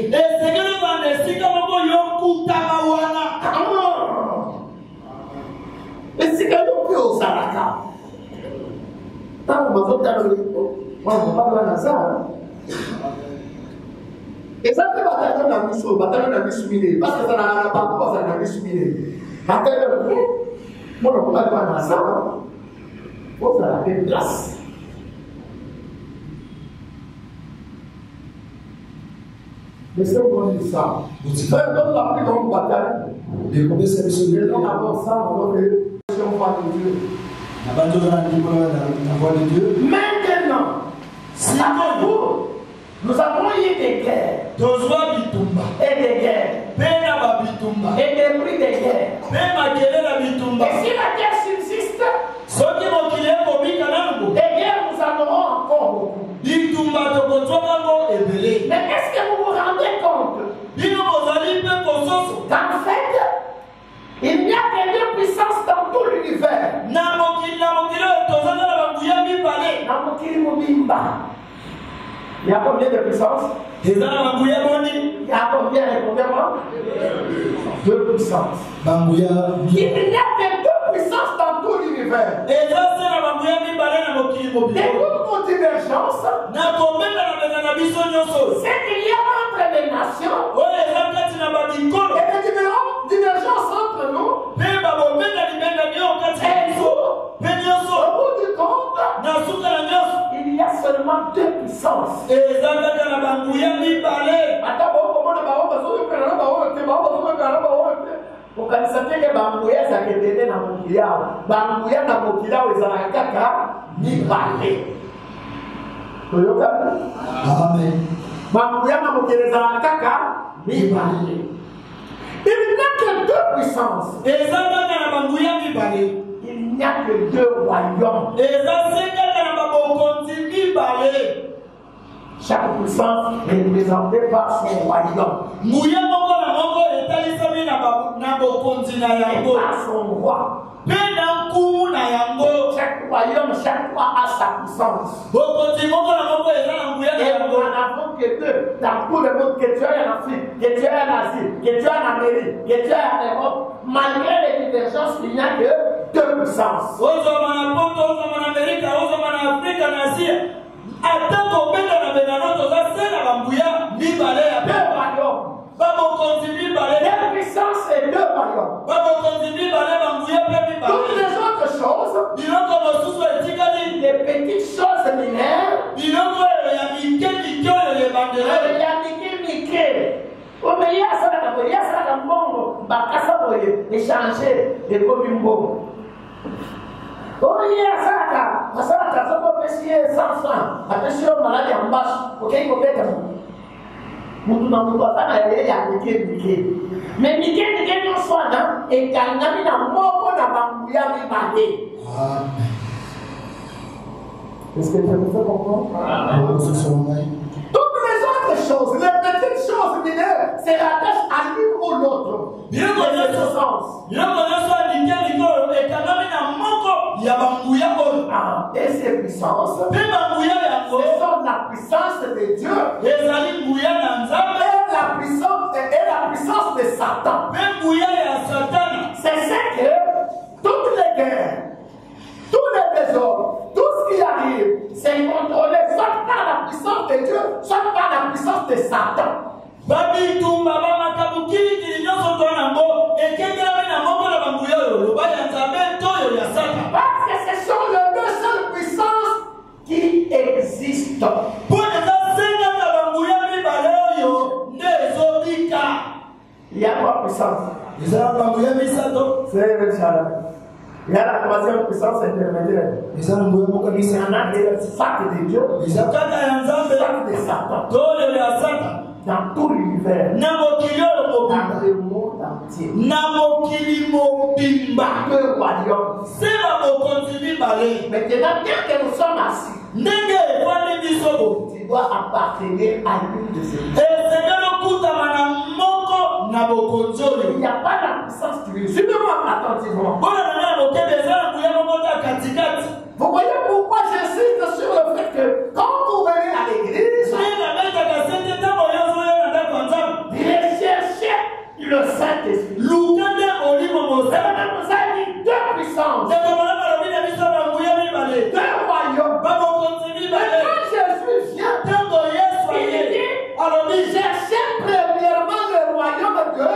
Mais si quelqu'un peut au Saraka, tant que vous avez et ça fait bataille dans la mission, bataille dans la mission minée, parce que ça n'a pas quoi, ça n'a pas minée. Bataille dans la mission, moi, on ne peut pas aller dans ça, il faut que ça ait une place. Laissez-moi dire ça. C'est la plus grande bataille. Les gens avant ça, on va faire la voix de Dieu. Maintenant, si nous avons eu de guerre. tozwa bitumba Et de guerre. mpe na babitumba Et des bruits de guerre. mpe makele na bitumba. Et si la guerre subsiste, soki mokili ekobika nanu des guerres nous en aurons encore beaucoup. bitumba tokozwa nango ebele. Mais est-ce que vous vous rendez compte bino bozali mpe kososo qu'en fait, il n'y a que deux puissances dans tout l'univers. na mokili oyo tozali na banguya mibale. Dans Mokili Mobimba, il y a combien de puissances? eza na banguya boni Il y a combien de combien? Deux puissances. banguya Il n'y a que deux puissances dans tout l'univers. eza se na banguya mibale na mokili Et mobimba. toute nos divergences, na kobenda na bena na biso nyonso c'est qu'il y a entre les nations oyo eza kati na babikolo et les divergences entre nous. mpe babobenda libenda nio kati na Et biso nous, mpe nyonso au bout du compte, na suka na nyonso il y a seulement deux puissances. eza kaka na banguya mibale. Ata baokomona baoyo bazokokana na baoyo te baoyo bazokokana na baoyo te okanisa teke banguya ezalaka ebele na mokili awa banguya na mokili awa ezalaka kaka mibale toyokana amen banguya na mokili ezalaka kaka mibale. Il n'y a que deux puissances. eza kaka na banguya mibale. Il n'y a que deux royaumes. eza se kaka na babokonzi mibale. Chaque puissance est représentée par son royaume nguya moko na moko etalisami na bokonzi na et yango par son roi. mpe na nkumu na yango. Chaque royaume, chaque roi a sa puissance. bokonzi moko na moko eza na nguya na Et nous yango. n'en avons que deux dans tout le monde, que tu es en Afrique, que tu es en Asie, que tu es en Amérique, que tu es en Europe. Malgré les divergences, il n'y a que deux puissances. ozoma na poto ozoma na amerika ozoma na afrika na asia ata kobenda na benano toza se na banguya mibale ya Deux pepa. royaumes. babokonzi mibale Deux puissances et deux royaumes. babokonzi mibale banguya mpe Toutes mibale. les autres choses, biloko mosusu etikali les petites choses mineures, biloko oyo ya mike mike oyo ebandela il y a Miki. Mais il y a ça dans Bongo, Bakasa Boye, échanger des communes Bongo. Oh, il y a ça, parce que ça peut pêcher 100 francs, attention, maladie en bas, ok, il faut mettre. Mutu na mutu atana ya Miki. Mais Miki non soit là, et Kanami na moko na banguya mibale. amen Est-ce que tu me fais comprendre? Toutes les autres choses, les petites choses mineures, c'est rattaché à l'une ou l'autre. biloko Dans ce nyonso sens. ya mike mike oyo ekangami na moko ya banguya oyo Ah, et ces puissances, mpe banguya yango ce sont la puissance de Dieu ezali nguya na nzambe et la puissance de Satan. mpe nguya ya satana. C'est ce que toutes les guerres, tous les désordres, tout ce qui arrive, c'est contrôlé soit par la puissance de Dieu, soit par la puissance de Satan. babitumba bamakabu kilikili nyonso to nango ekengelami na moko na banguya oyo loba ya nzambe to oyo ya satana. Parce que ce sont les deux seules puissances qui existent. mpo eza senga na banguya mibale oyo nde ezobika. Il y a trois puissances. eza na banguya misato. C'est le challenge. Il y a la troisième puissance intermédiaire. eza na nguya moko Il y en a qui est sac de Dieu, eza kaka ya nzambe sac de Satan. to oyo ya satana. Dans tout l'univers, na mokili oyo dans mobimba le monde entier. na mokili mobimba Deux royaumes. se babokonzi mibale. Maintenant, bien que nous sommes assis, ndenge efandi biso bo tu dois appartenir à l'une de ces deux. esengeli okutama na moko na bokonzi Il oyo. n'y a pas la puissance divine. Suivez-moi attentivement. mpona na ngai bokebe eza na nguya moko ta katikati. Vous voyez pourquoi j'insiste sur le fait que quand vous venez à l'église, soki nabetaka sete ntango oyozoya na ndako ya nzambe recherchez le Saint-Esprit. luka nde molimo Ça mosala. nous a dit deux puissances, ndeko malama lobi na biso banguya mibale deux royaumes. babokonzi Mais mibale. quand Jésus vient, ntango yesu aye alobi cherchez premièrement le royaume de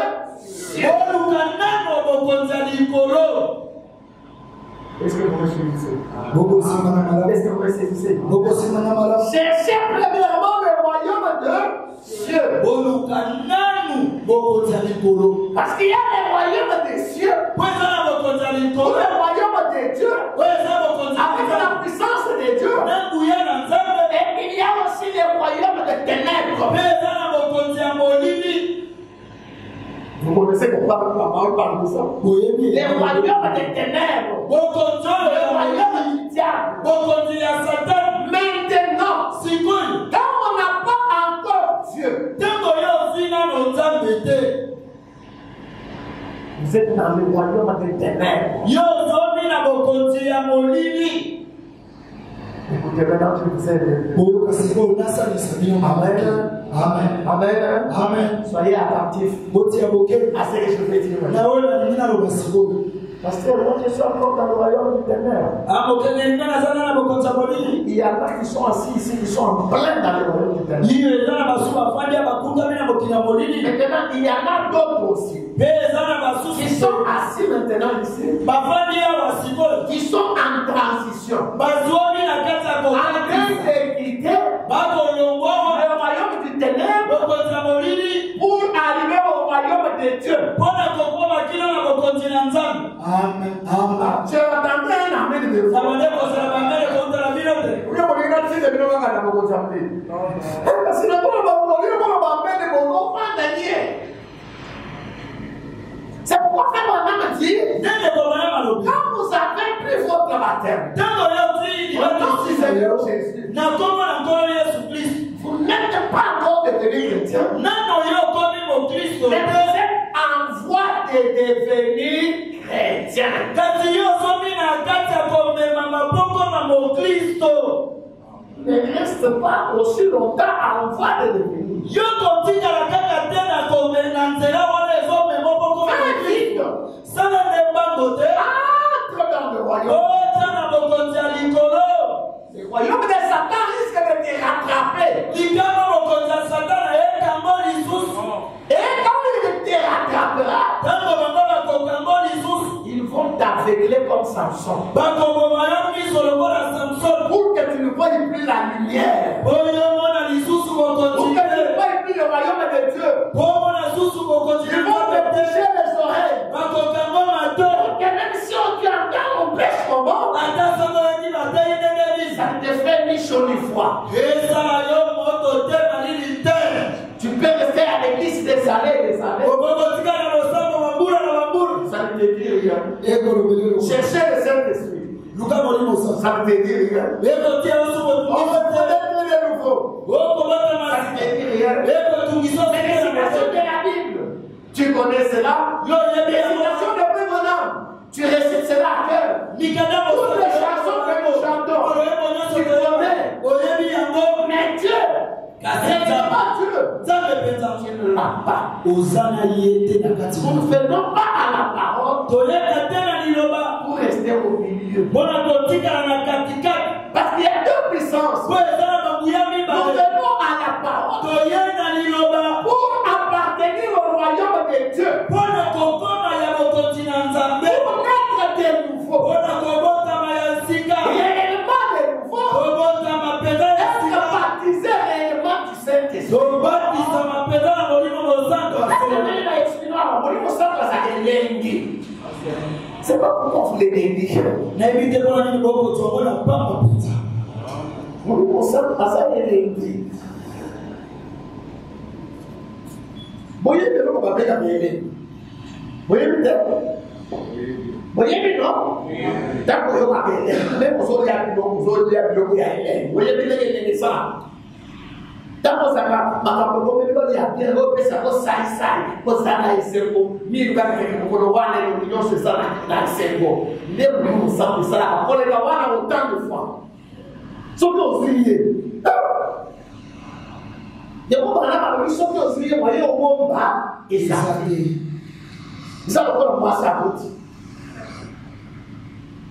Dieu. oluka nano bokonzi ya likolo. Est-ce que vous me suivez? bokosimana malamu Est-ce que vous me saisissez? bokosimana malamu Cherchez premièrement le royaume de Dieu. oluka nanu bokonzi ya likolo. Parce qu'il y a le royaume des cieux, po eza na bokonzi ya ou likolo le royaume de Dieu, oyo eza bokonzi ya avec la nzambe puissance de Dieu. na nguya na nzambe Et il y a aussi le royaume des ténèbres. mpe connaissez pourquoi la parole parle de ça? Les royaumes des ténèbres, le royaume du diable. Maintenant, quand on n'a pas encore Dieu, vous êtes dans le royaume des ténèbres. Écoutez, maintenant je vous aide. Amen. Amen. Amen. Amen. Soyez attentifs à ce que je vais dire. Parce que moi je suis encore dans le royaume du ténèbres. Il y en a qui sont assis ici, qui sont en plein dans le royaume du ténèbres. Maintenant, il y en a d'autres aussi qui sont assis maintenant ici, qui sont en transition, en train de quitter le royaume du ténèbres pour arriver au royaume de Dieu. Amen. Amen. Tu attendais un amen de vous. C'est pourquoi faire mon âme dit, quand vous avez pris votre baptême, maintenant si c'est Jésus, vous n'êtes pas encore devenu chrétien, mais vous êtes en voie de devenir chrétien. Ne reste pas aussi longtemps en voie de devenir. Entre dans le royaume. Le royaume de Satan risque de te rattraper. Et quand il te rattrapera, ils vont t'aveugler comme Samson. Pour que tu ne voies plus la lumière. Pour que tu ne voies plus le royaume de Dieu. Ils vont te boucher les oreilles. Pour que même si on t'entend, on prêche comment, ça ne te fait ni chaud ni froid. Tu peux rester à l'église des années et des années. Ça ne te dit rien. Cherchez le Saint-Esprit. Ça ne te dit rien. On peut connaître de nouveau. Ça ne te dit rien. C'est les citations de la Bible. Tu connais cela. Les citations de Prévenant. Tu récites cela à cœur. Toutes les chansons que nous chantons, tu connais. Mais Dieu, c'est pas Dieu. Tu ne l'as pas. Nous ne faisons pas à la parole pour rester au milieu. Parce qu'il y a deux puissances. Nous venons à la parole pour appartenir au royaume de Dieu. Pour naître de nouveau. Réellement de nouveau. Être baptisé réellement du Saint-Esprit. C'est pas pourquoi vous les négligez. Vous nous concernez à ça les négligez. Voyez que nous va bien aimer. Voyez peut-être. Voyez non. D'accord, vous va bien. Même vous aurez appris donc vous aurez appris le voyez. Voyez bien les ça. D'accord, ça va. Ma femme peut me dire bien repérer ça pour ça. Pour ça là il s'est beau. Mille gars qui pour le voir les millions c'est ça là il s'est beau. Les nous ça pour ça. Pour les voir autant de fois. Sauf que vous oubliez. Il y a pas mal de choses que vous oubliez. Voyez au monde bas et ça. Ça le corps moi ça route.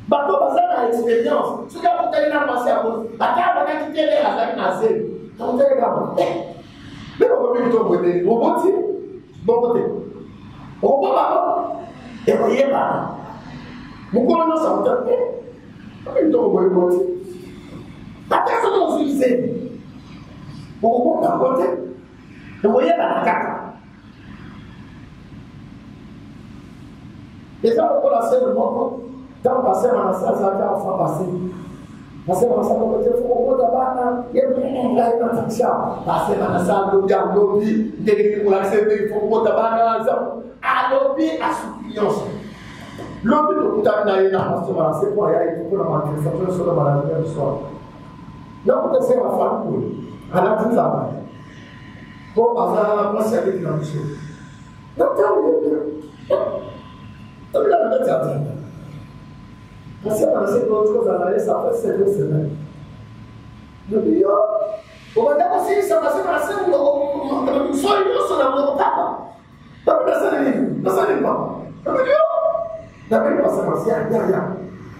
Bateau basé dans l'expérience. Ce que vous avez dans passé à vous. Bateau on a quitté les avec Nazé. Quand vous avez gardé. Mais on peut plutôt voter. Bon côté. Bon côté. On peut pas. Et voyez pas. Vous connaissez ça vous avez. On peut plutôt voter. Bateau ça nous utiliser. On peut pas voter. Et voyez pas la carte. Et ça, on peut la faire le monde. Quand on passe à la salle, ça va passer. Nasema sana kwa kuokoa bana yeye ngai na tisha nasema na sababu ya lobby ndio kwa sababu kuokoa bana za lobby asupiliance lobby tukutana na pastor Marase kwa yeye kuna manifestation sur la maladie du soir na kutasema fahamu anatunza bana kwa azara kwa sababu ya msho na tabii la ndio parce que c'est autre chose à aller ça fait 7 semaines. Le bio, on va d'abord essayer ça passer par la scène où soit il sur la mort papa. Pas de ça les, ça les pas. Le bio, d'abord passer par ça derrière.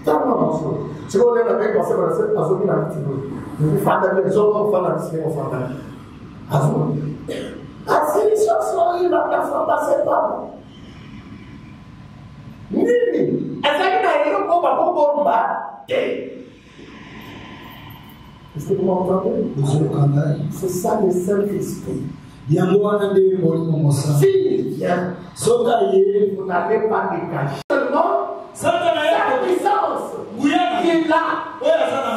Ça non non. Je vois là avec passer par la scène à zone là petit peu. Je fais de la zone on fait la scène on fait la. Azon. Ah c'est les choses il va pas passer pas. Nini? Est-ce que vous m'entendez? C'est ça le Saint-Esprit. S'il vient, vous n'avez pas de cachet. Seulement, la puissance qu'il a,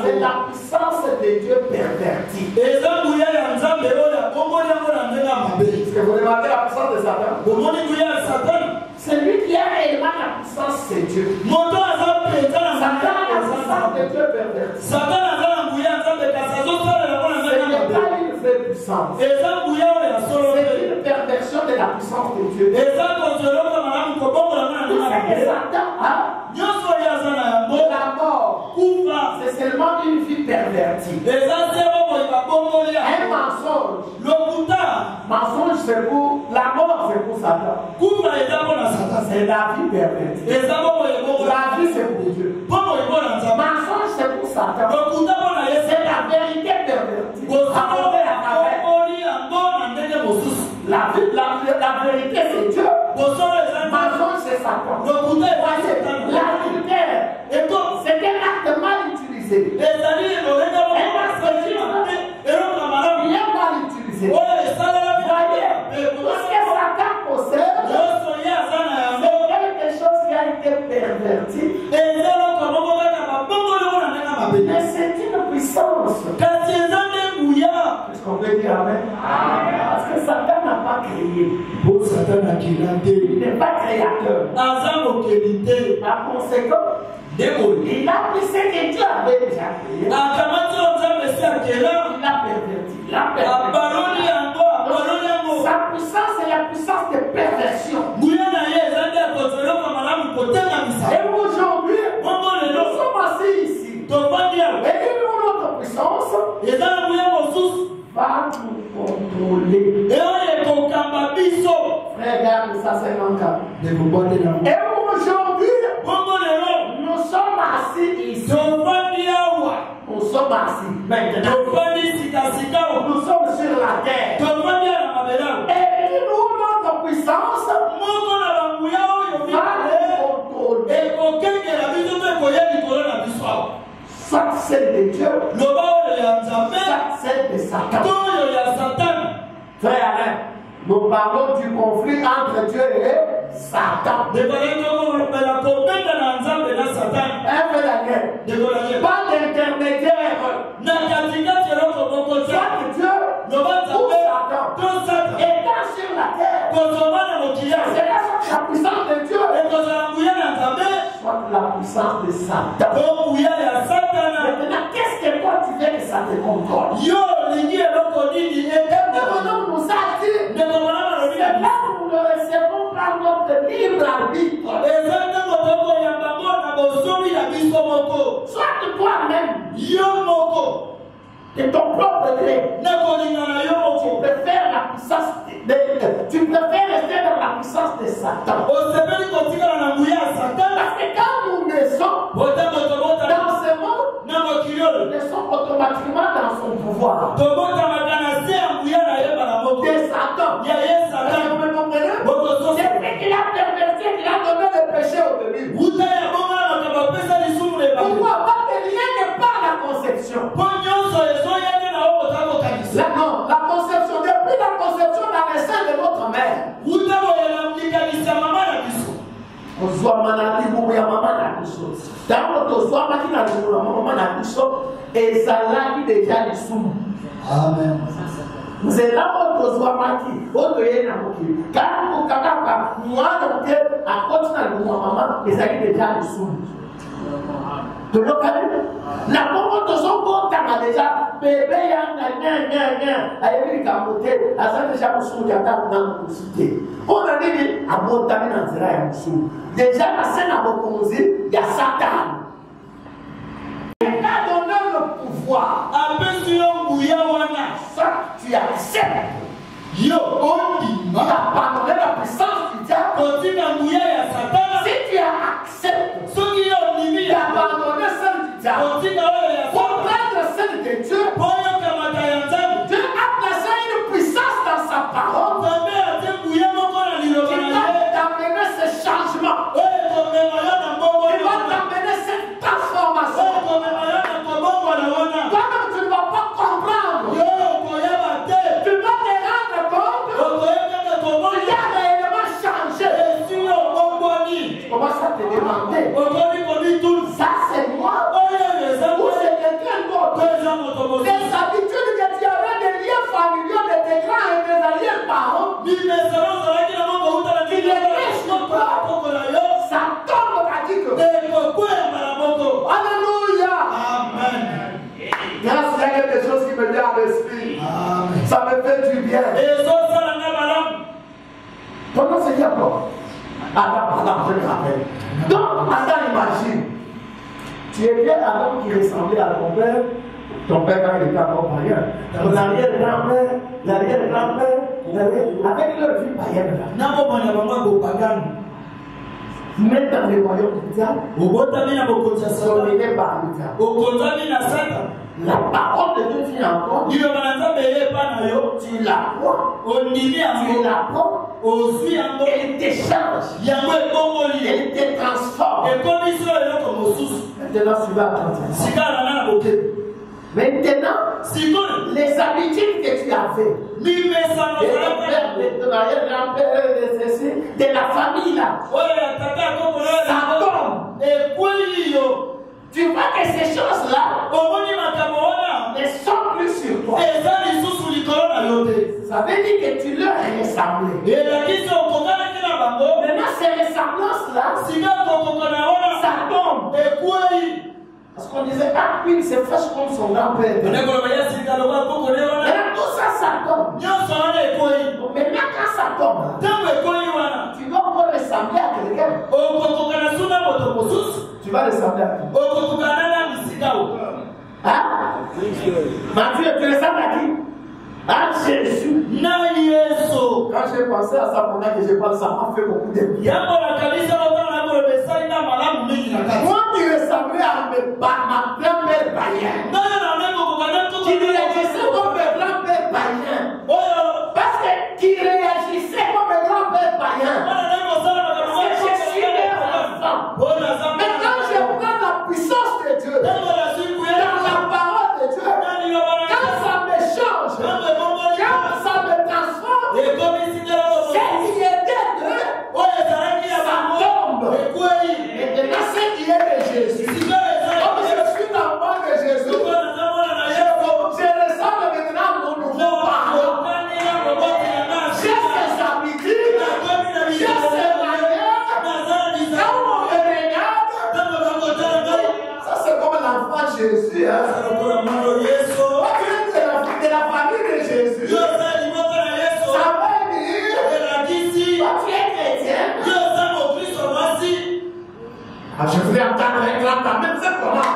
c'est la puissance de Dieu pervertie. Est-ce que vous remarquez la puissance de Satan? C'est lui qui a réellement la puissance de Dieu. Satan a la puissance de Dieu pervertie. Ce n'est pas une vraie puissance. C'est une perversion de la puissance de Dieu. Satan a la mort. C'est seulement une vie pervertie. Un mensonge. Mensonge c'est pour la mort, c'est pour Satan. C'est la vie pervertie. La vie c'est pour Dieu. Mensonge c'est pour Satan. C'est la vérité pervertie. La vérité c'est Dieu. Mensonge c'est Satan. L'adultère c'est un acte mal utilisé. Il est mal utilisé. Parce que Satan possède, c'est quelque chose qui a été perverti. Mais c'est une puissance. Est-ce qu'on peut dire Amen? Parce que Satan n'a pas créé. Il n'est pas créateur. Par conséquent, il a pris ce que Dieu avait déjà créé. Il a perverti. Sa puissance est la puissance de perversion. Et aujourd'hui, nous sommes assis ici. Et une autre puissance va nous contrôler. Frère, regarde ça, c'est mon cas. Et aujourd'hui, nous sommes assis ici. Nous sommes assis maintenant. Nous sommes sur la terre. Et une autre puissance va nous contrôler. Soit celle de Dieu, soit celle de Satan. Frère Alain, nous parlons du conflit entre Dieu et Satan. Un peu la guerre. Pas d'intermédiaire. Soit Dieu ou Satan. Étant sur la terre. C'est la puissance de Dieu. Soit la puissance de Satan. Maintenant, qu'est-ce que toi tu veux que ça te contrôle? Nous a dit, c'est là où nous le recevons par notre libre arbitre. Soit toi-même, de ton propre gré, tu préfères la puissance tu préfères rester dans la puissance de Satan. Parce que quand nous naissons dans ce monde, nous naissons automatiquement dans son pouvoir. De Satan. Vous me comprenez? C'est vrai qu'il a perverti, qu'il a donné le péché au début. Pourquoi? Parce que rien n'est pas la conception. La conception, depuis la conception dans les seins de notre mère. Dans notre tozwamaki na likolo ya mama na biso ezalaki deja lisumu. Amen. nzela oyo tozwamaki oyo toye na mokili kaka kaka mwana moke akoti na likolo ya mama ezalaki deja lisumu. tolokani na bongo tozobotama deja bebe yanga nya ayebi likambo te aza deja mosumu ata na mokusi te mpona nini abotami na nzela ya mosumu deja na se na bokonzi ya satani. Il a donné le pouvoir. Ça, tu acceptes. Yo, on dit, Il a pardonné la puissance du diable. Si tu acceptes, il a pardonné celle du diable. Pour prendre celle de Dieu, Dieu a placé une puissance dans sa parole qui va t'amener ce changement. Il va t'amener cette transformation. Toi-même, tu ne vas pas comprendre. Tu vas te rendre compte qu'il a réellement changé. Tu commences à te demander, ça c'est moi ou c'est quelqu'un d'autre? Les habitudes que tu avais, des liens familiaux de tes grands et tes arrière-parents, ça tombe radicalement. Alléluia. Amen. Grâce à quelque chose qui me vient à l'esprit. Ça me fait du bien. Pendant ce temps, Adam, je me rappelle. Donc, Adam imagine. Tu es bien Adam qui ressemblait à ton père. Ton père quand il était encore païen. Ton arrière-grand-père, avec leur vie païenne là. Même dans les royaumes du diable, dominé par le diable. La parole de Dieu vient encore. Tu la crois. Tu la prends. Elle te change. Elle te transforme. Maintenant, tu vas attendre. Maintenant, les habitudes que tu as fait, de ton arrière-grand-père, de la famille là, ça tombe. Tu vois que ces choses-là ne sont plus sur toi. Ça veut dire que tu leur as ressemblé. Maintenant, ces ressemblances-là, ça tombe. Parce qu'on disait, ah oui, c'est fraîche comme son grand-père. Maintenant, tout ça, ça tombe. Maintenant, quand ça tombe, tu dois encore ressembler à quelqu'un. Tu vas ressembler à qui? Hein? Mathieu, tu ressembles à qui? À Jésus. Quand j'ai pensé à ça pendant que je parle, ça m'a fait beaucoup de bien. Moi qui ressemblais à ma grand-mère païenne, qui réagissait comme mes grands-pères païens, parce que qui réagissait comme mes grands-pères païens, parce que je suis leur enfant. Mais quand je prends la puissance de Dieu, dans la parole de Dieu, quand ça me change, quand ça me transforme, ce qui était d'eux, ça tombe. Maintenant, ce qui est de Jésus, comme je suis l'enfant de Jésus, je ressemble maintenant à mon nouveau parent. J'ai ses habitudes, j'ai ses manières, quand on me regarde, ça c'est comme l'enfant de Jésus. Hein? Quand tu es de la famille de Jésus, ça va dire, quand tu es chrétien, je voulais entendre un grand amen, c'est comment?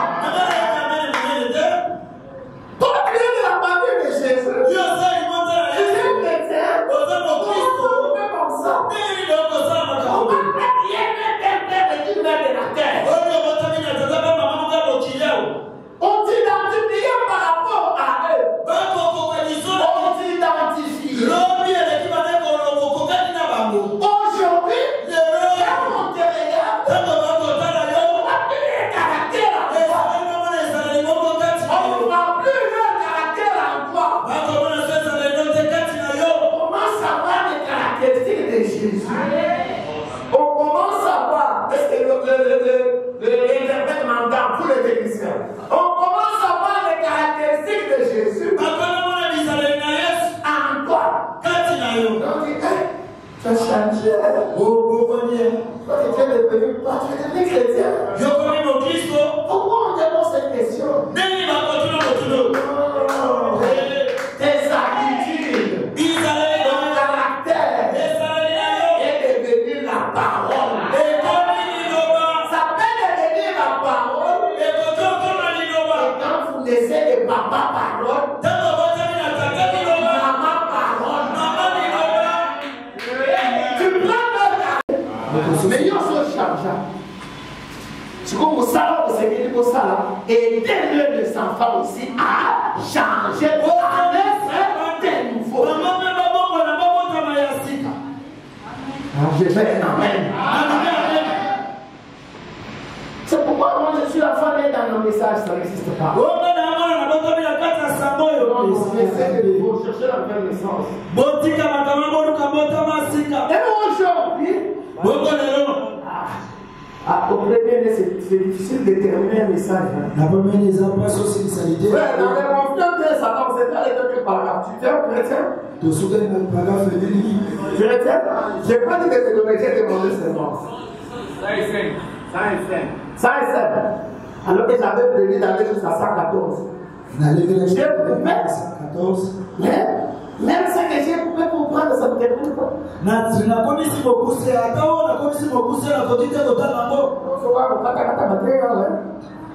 Toi, tu es de la famille de Jésus. Tu es chrétien. Comment tu fais comme ça? On va mettre rien et de la terre. On t'identifie par rapport à eux. On t'identifie. Aujourd'hui, quand on te regarde, on va plus les caractères à toi. On dit, tu as changé. Toi, tu es devenu pas, tu es devenu chrétien. Pourquoi on demande cette question? Tes attitudes, ton caractère est devenu la parole. Ça peut devenir la parole. Et quand vous laissez les papas parole, maman parole. Tu prends le mais il y a ce chargeant. Ce qu'on vous savez, c'est que vous savez, aidez-le les enfants aussi à changer, à être de nouveau. Je fais un amen. C'est pourquoi moi je suis la femme dans nos messages, ça n'existe pas. J'essaie de vous chercher la vraie naissance. Et aujourd'hui, au premier, c'est difficile de terminer un message. La première des apôtres aussi, ça a été. Ouais, dans les conflits de Satan, c'est pas les deux paragraphes. Tu es un chrétien? Tu soutiens le paragraphe de l'île. Chrétien? Je n'ai pas dit que c'est le métier de demander seulement. Ça est simple. Alors que j'avais prévu d'aller jusqu'à 114. J'ai coupé 114. Même ce que j'ai coupé pour prendre, ça ne me dérange pas.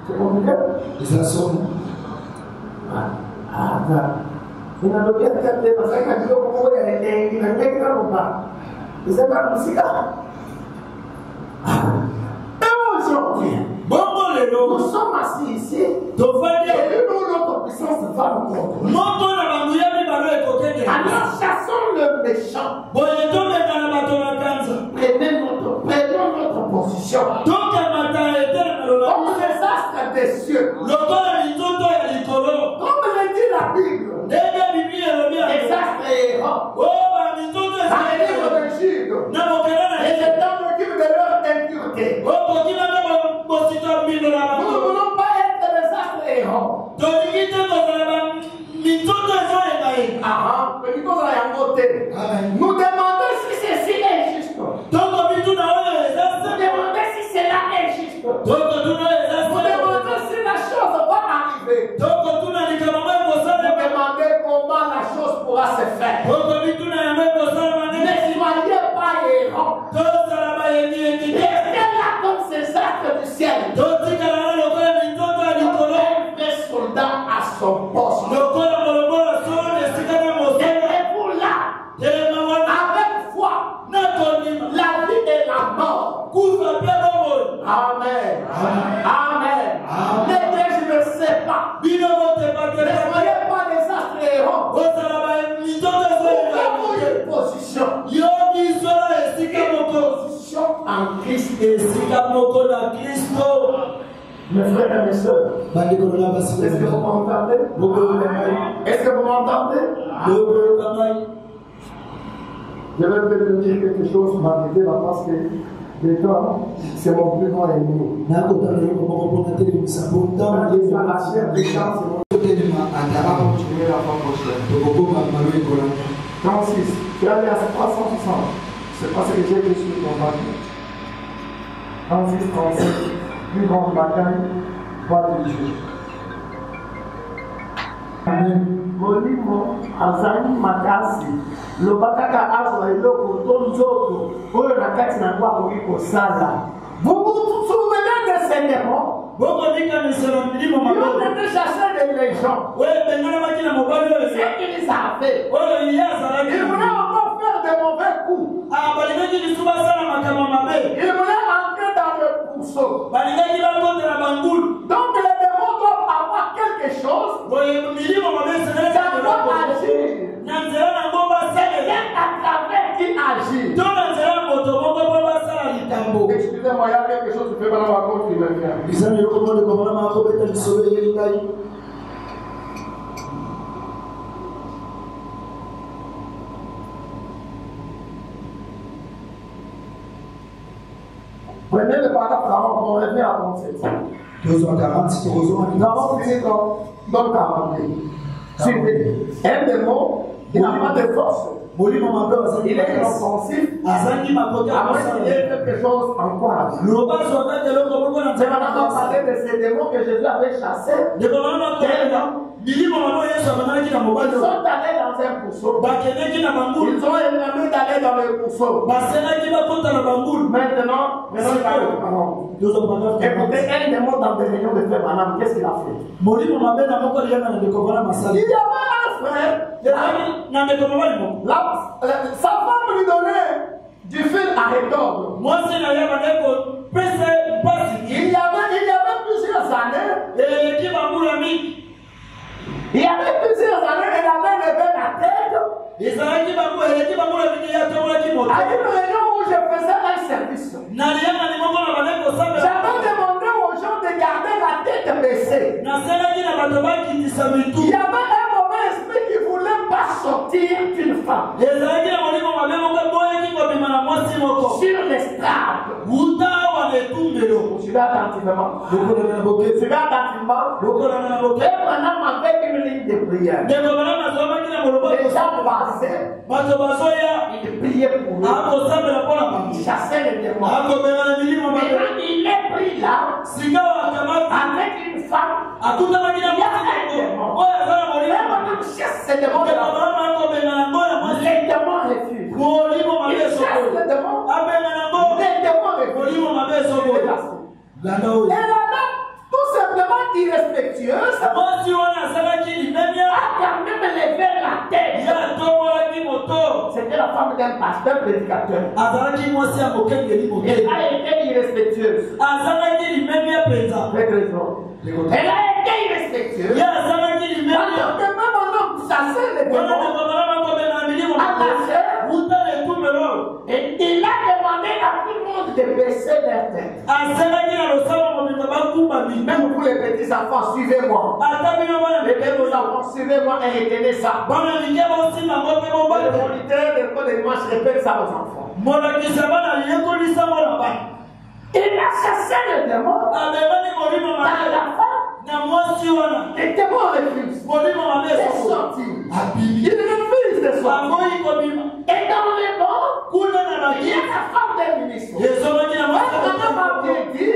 C'est compliqué. Et ça sonne. Nous sommes assis ici. Et nous, notre puissance va nous contrôler. Alors chassons le méchant. Prenons notre position. Comme les astres des cieux. Comme le dit la Bible. Les astres errants. Dans les livres de Jude. Et les temps m'occupent de leur impureté. Nous ne voulons pas être des astres errants. Nous demandons si ceci est juste. Nous demandons si cela est juste. Nous demandons si la chose va arriver. Vous demandez comment la chose pourra se faire. Ne soyez pas errants. Restez là comme ces astres du ciel. Un vrai soldat à son poste. Tenez-vous là. Avec foi. La vie et la mort. Amen. Amen. L'Église ne sait pas. Ne soyez pas des astres errants. Trouvez-vous une position. Position en Christ. Mes frères et mes soeurs, est-ce que vous m'entendez? Est-ce que vous m'entendez? Je vais peut-être dire quelque chose, m'arrêter là parce que le temps, c'est mon plus grand ennemi. La chair des gens, c'est mon plus grand ennemi. On va continuer la fois prochaine. 36, tu as allé à 360. C'est pas ce que j'ai vu sur ton papier. 36, 37, plus grande bataille, voix de Dieu. Molimo azali makasi lobaka kaka azwa eloko to nzoto oyo na kati na ngo akoki kosala. Vous vous souvenez de ces démons? Ils ont été chassés des gens. C'est ce qu'ils ont fait. Ils voulaient encore faire de mauvais coups. Ils voulaient entrer dans le pourceau. Donc les démons doivent avoir quelque chose. Ça doit agir. C'est bien à travers qui agit. Excusez-moi, il y a quelque chose qui fait mal à ma côte qui me vient. Prenez le paragraphe avant qu'on revienne à 37. Nous avons fini dans 40. Suivez. Un démon qui n'a pas de force. Il est inoffensif. Après, il y a quelque chose encore à dire. C'est maintenant parler de ces démons que Jésus avait chassés. Ils sont allés dans un pousseau. Ils ont aimé d'aller dans le pousseau. Maintenant, il va le parole. Écoutez, un démon dans des réunions de frère Branham, qu'est-ce qu'il a fait? Il y avait un frère, sa femme lui donnait du fil à retordre. Il y avait plusieurs années. Il y avait plusieurs années, elle avait levé la tête. À une réunion où je faisais un service, j'avais demandé aux gens de garder la tête baissée. Il y avait un mauvais esprit qui ne voulait pas sortir d'une femme sur l'estrade. Suivez attentivement. Suivez attentivement. Et maintenant, avec une ligne de prière. Les gens passaient. Ils priaient pour eux. Ils chassaient les démons. Maintenant, il est pris là. Avec une femme. Il y a un démon. Maintenant, chasse ces démons de la femme. Les démons refusent. Il chasse les démons. Les démons refusent. Et la dame, tout simplement irrespectueuse, a quand même levé la tête. C'était la femme d'un pasteur prédicateur. Elle a été irrespectueuse. Avec raison. Elle a été irrespectueuse. Alors que même un homme chassait les démons, et il a demandé à tout le monde de baisser leur tête. Même pour les petits enfants, suivez-moi. Les petits enfants, suivez-moi et retenez ça. Le moniteur de l'école de dimanche répète ça aux enfants. Il a chassé le démon dans la femme. Les démons refusent. C'est sorti. Il refuse de sortir. Et dans les bancs, il y a la femme des ministres. Elle m'a bien dit,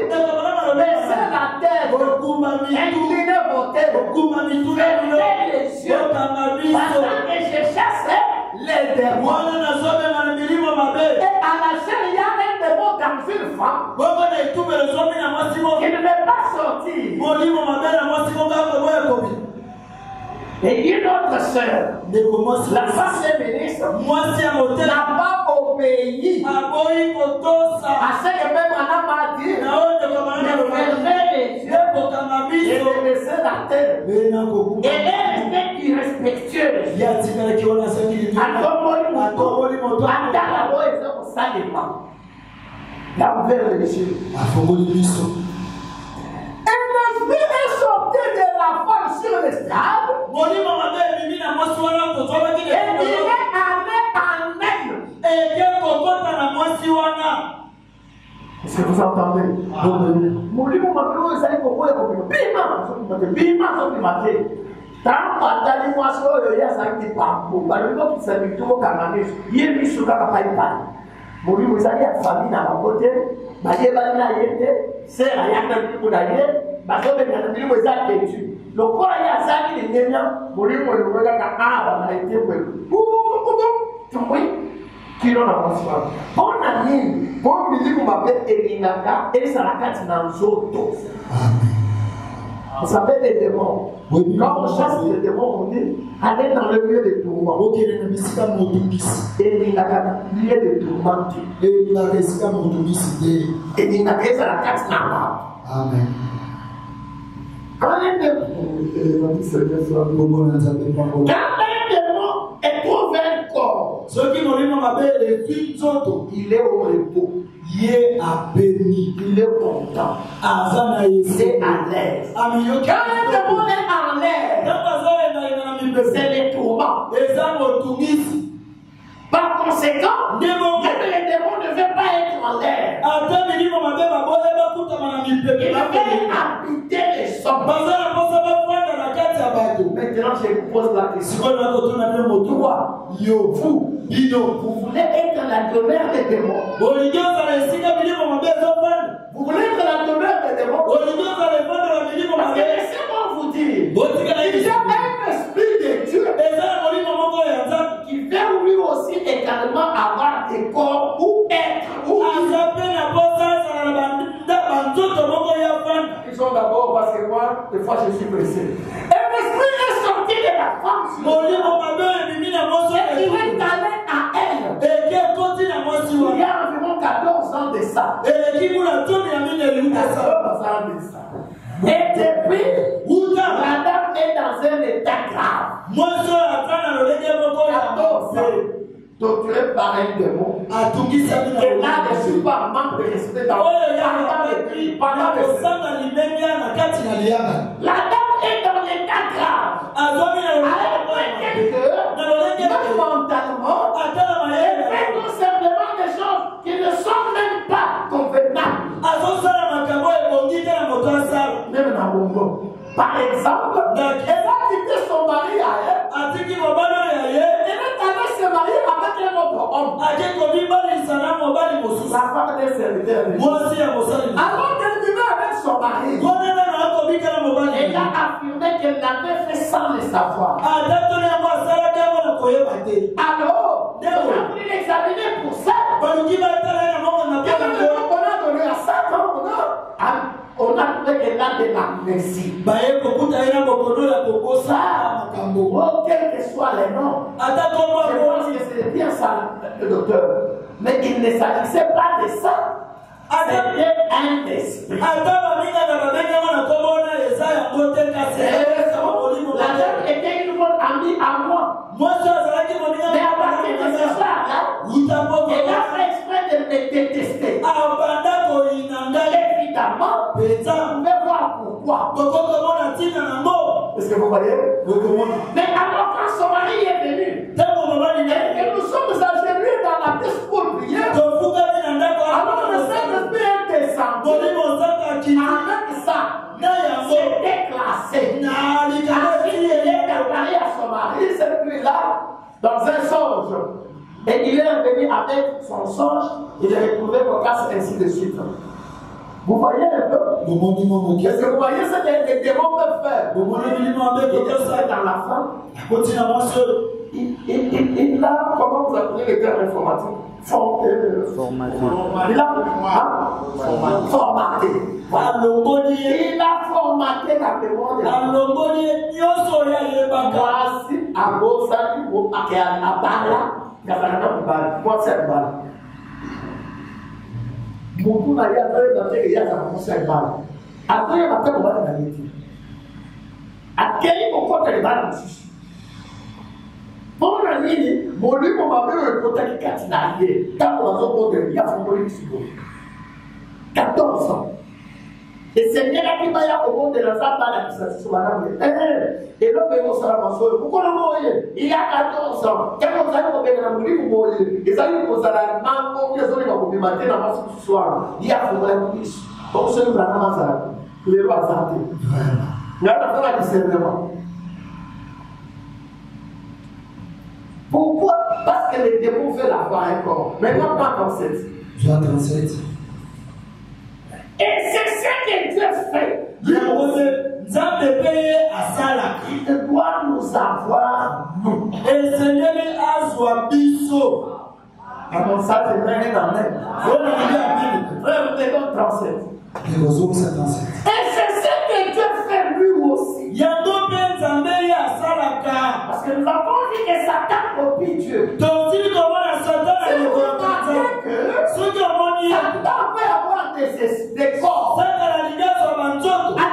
baissez la tête, inclinez vos têtes, fermez les yeux, pendant que je chasse les démons. Et à la chaîne, il y a un démon dans une femme qui ne veut pas sortir. Et une autre sœur, la femme des ministres, n'a pas obéi à ce que même Anna m'a dit, de fermer les yeux et de baisser la tête. Et elle était irrespectueuse. Il a ouvert les yeux. Un esprit est sorti de la femme sur l'estrade. Et il est allé en elle. Est-ce que vous entendez? Molimo ezali ya famille na bango te bayebani na ye te ser ayaka milimo na ye bazobengana milimo eza tetu lokola ye azali lingenya molimo elobeka kaka na ye te kwelu tumbi kilo na mwasi wana mpona nini mpo milimo mabe elingaka ezala kati na nzoto. Ça s'appelle les démons. Quand on chasse les démons, on dit allez dans le lieu de tourment. Et il n'a qu'à lieu de tourment. Et il n'a qu'à la carte là. Amen. Quand un démon est trouvé un corps, il est au repos. Il est content. Il est à l'aise. Quand un démon est en l'aise, c'est les tourments. Par conséquent, même les démons ne veulent pas être en l'air. Ils veulent habiter les hommes. Maintenant, je vous pose la question. Toi, vous, Vous voulez être la demeure des démons. Vous voulez être la demeure des démons. Parce que laissez-moi vous dire, il y a un esprit de Dieu qui veut lui aussi également avoir des corps ou être. Ils sont d'abord parce que moi, des fois je suis pressé. Et l'esprit est sorti de la femme. Et il est allé à elle. Il y a environ 14 ans de ça. 14 ans de ça. Et depuis, la dame est dans un état grave. 14 ans. Torturé par un démon. Et là, je suis pas en manque de respect dans pendant le la dame est dans l'état grave. Même mentalement, elle fait tout simplement des choses qui ne sont même pas convenables. Même dans mon mot. Par exemple, elle a quitté son mari à elle. Elle est allée se marier avec un autre homme. La femme des serviteurs. Alors qu'elle vivait avec son mari, elle a affirmé qu'elle l'avait fait sans le savoir. Alors, on a voulu l'examiner pour ça. On a donné à 5 ans, on a trouvé qu'elle a de l'amnésie. Quel que soit les noms, je pense que c'est bien ça, le docteur. Mais il ne s'agissait pas de ça. C'était un esprit. La dame était une bonne amie à moi. Mais à partir de ce soir-là, elle a fait exprès de me détester. Évidemment, vous pouvez voir pourquoi. Est-ce que vous voyez? Mais alors quand son mari est venu, et nous sommes agenouillés dans la pièce pour prier, alors le Saint-Esprit est descendu. Avec ça, c'est déclassé. Il est préparé à son mari cette nuit-là dans un songe. Et il est revenu avec son songe, il est retrouvé cocasse, ainsi de suite. Vous voyez un peu? Est-ce que vous voyez ce que les démons peuvent faire? Il est seul dans la femme. Il a, comment vous appelez les termes informatiques? Formaté. Il a formaté. Il a formaté la mémoire de la femme. Voici à Bosali ou à Bala. Moi, c'est Bala. Mon n'a rien fait dans les gars, ça commence à être mal. Après, il m'a fait le mal dans les tirs. À quel moment tu es mal aussi? Mon ami, mon lui, mon mari, le côté qui a tinarié, quand on a son il y a son police. 14 ans. Et c'est bien là qu'il va y avoir au monde de la femme dans la situation. Et l'homme est au salaire, pourquoi le mot il y a 14 ans. Quand on a un peu de mourir, et ça, il faut ça, il y a des gens qui vont mater dans la ce soir. Il y a un problème de police. Comme ça, nous avons ça. Les lois santé. Il y a un affaire à discernement. Pourquoi? Parce que les démons veulent avoir un corps. Maintenant, pas comme cette. Jean 37. Et c'est ce que Dieu fait. Il doit nous avoir, nous. Et Seigneur, alors ça, c'est vrai dans l'air. Frère, nous devons 37. Et c'est ce que Dieu fait lui aussi. Parce que nous avons dit que Satan copie Dieu. Si vous remarquez que Satan peut avoir des corps. À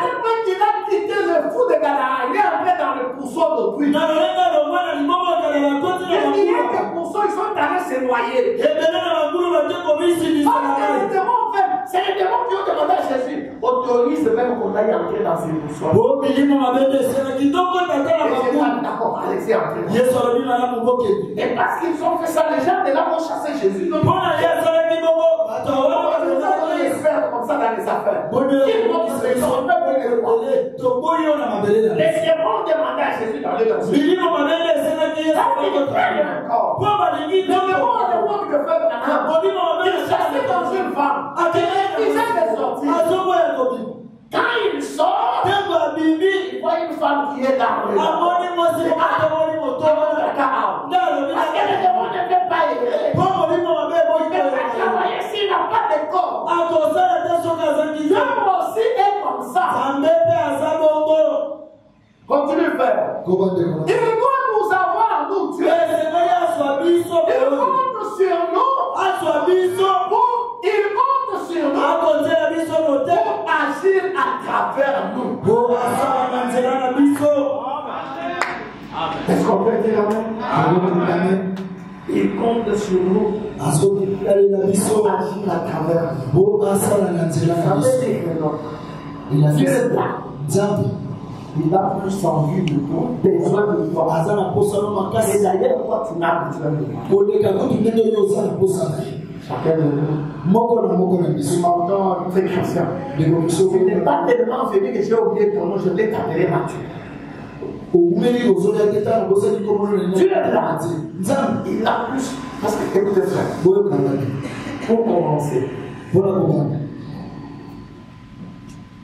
tel point qu'il a quitté le fou de Gadara, il est entré dans le pourceau d'autrui. Et il y a des pourceaux, ils sont allés se noyer. C'est les démons qui ont demandé à Jésus. Autorise même qu'on aille entrer dans ces pourceaux. Et Jésus a dit d'accord, allez-y entrer. Et parce qu'ils ont fait ça, les gens de là vont chasser Jésus. Donc, comme ça dans les affaires. Les démons demandaient à Jésus d'aller dans ce. Quand il sort, il voit une femme qui est là. Parce qu'elle ne peut pas aider. Il peut pas travailler s'il n'a pas de corps. L'homme aussi est comme ça. Continue faire. Il doit nous avoir, nous, Dieu. Il compte sur nous. Il compte sur nous pour agir à travers nous. Est-ce qu'on peut dire amen? Il compte sur nous pour agir à travers nous. Ça veut dire que Dieu est là. Il a plus envie de toi, besoin de toi. Et d'ailleurs, toi, tu n'as besoin de toi. Chacun de nous. Tu m'entends, très chrétien. Je n'ai pas tellement venu que j'ai oublié ton nom, je l'ai appelé Mathieu. Dieu est là. Il a plus. Parce que, écoutez, frère, pour commencer,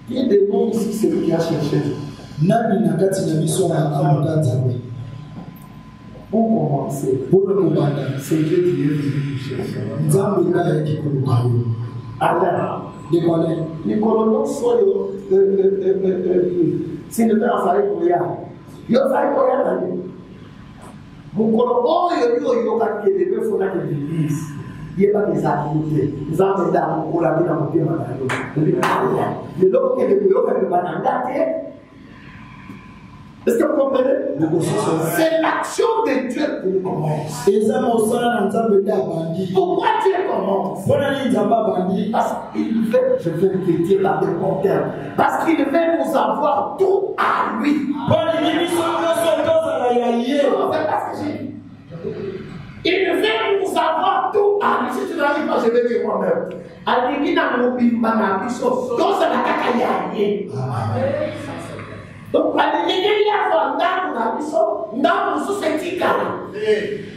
qui est de nous ici, c'est lui qui a cherché. Pour commencer, c'est Dieu qui est venu chercher. Alors, les colons sont si le père a fallu pour y aller, il a fallu pour y aller. Mon colon, il y a des deux fois de l'église. Il n'y a pas des activités. Nous avons des dames pour la vie dans mon pied. Mais l'autre qui est le plus haut, c'est le banana. Est-ce que vous comprenez? C'est l'action de Dieu qui commence. Pourquoi Dieu commence? Parce qu'il veut, je vais répéter la terme, parce qu'il veut nous avoir tout à lui. Il veut nous avoir tout à lui. Si tu n'arrives pas, je vais dire moi-même. Donc, alingi yako ndamu na biso, ndamu susu etikala.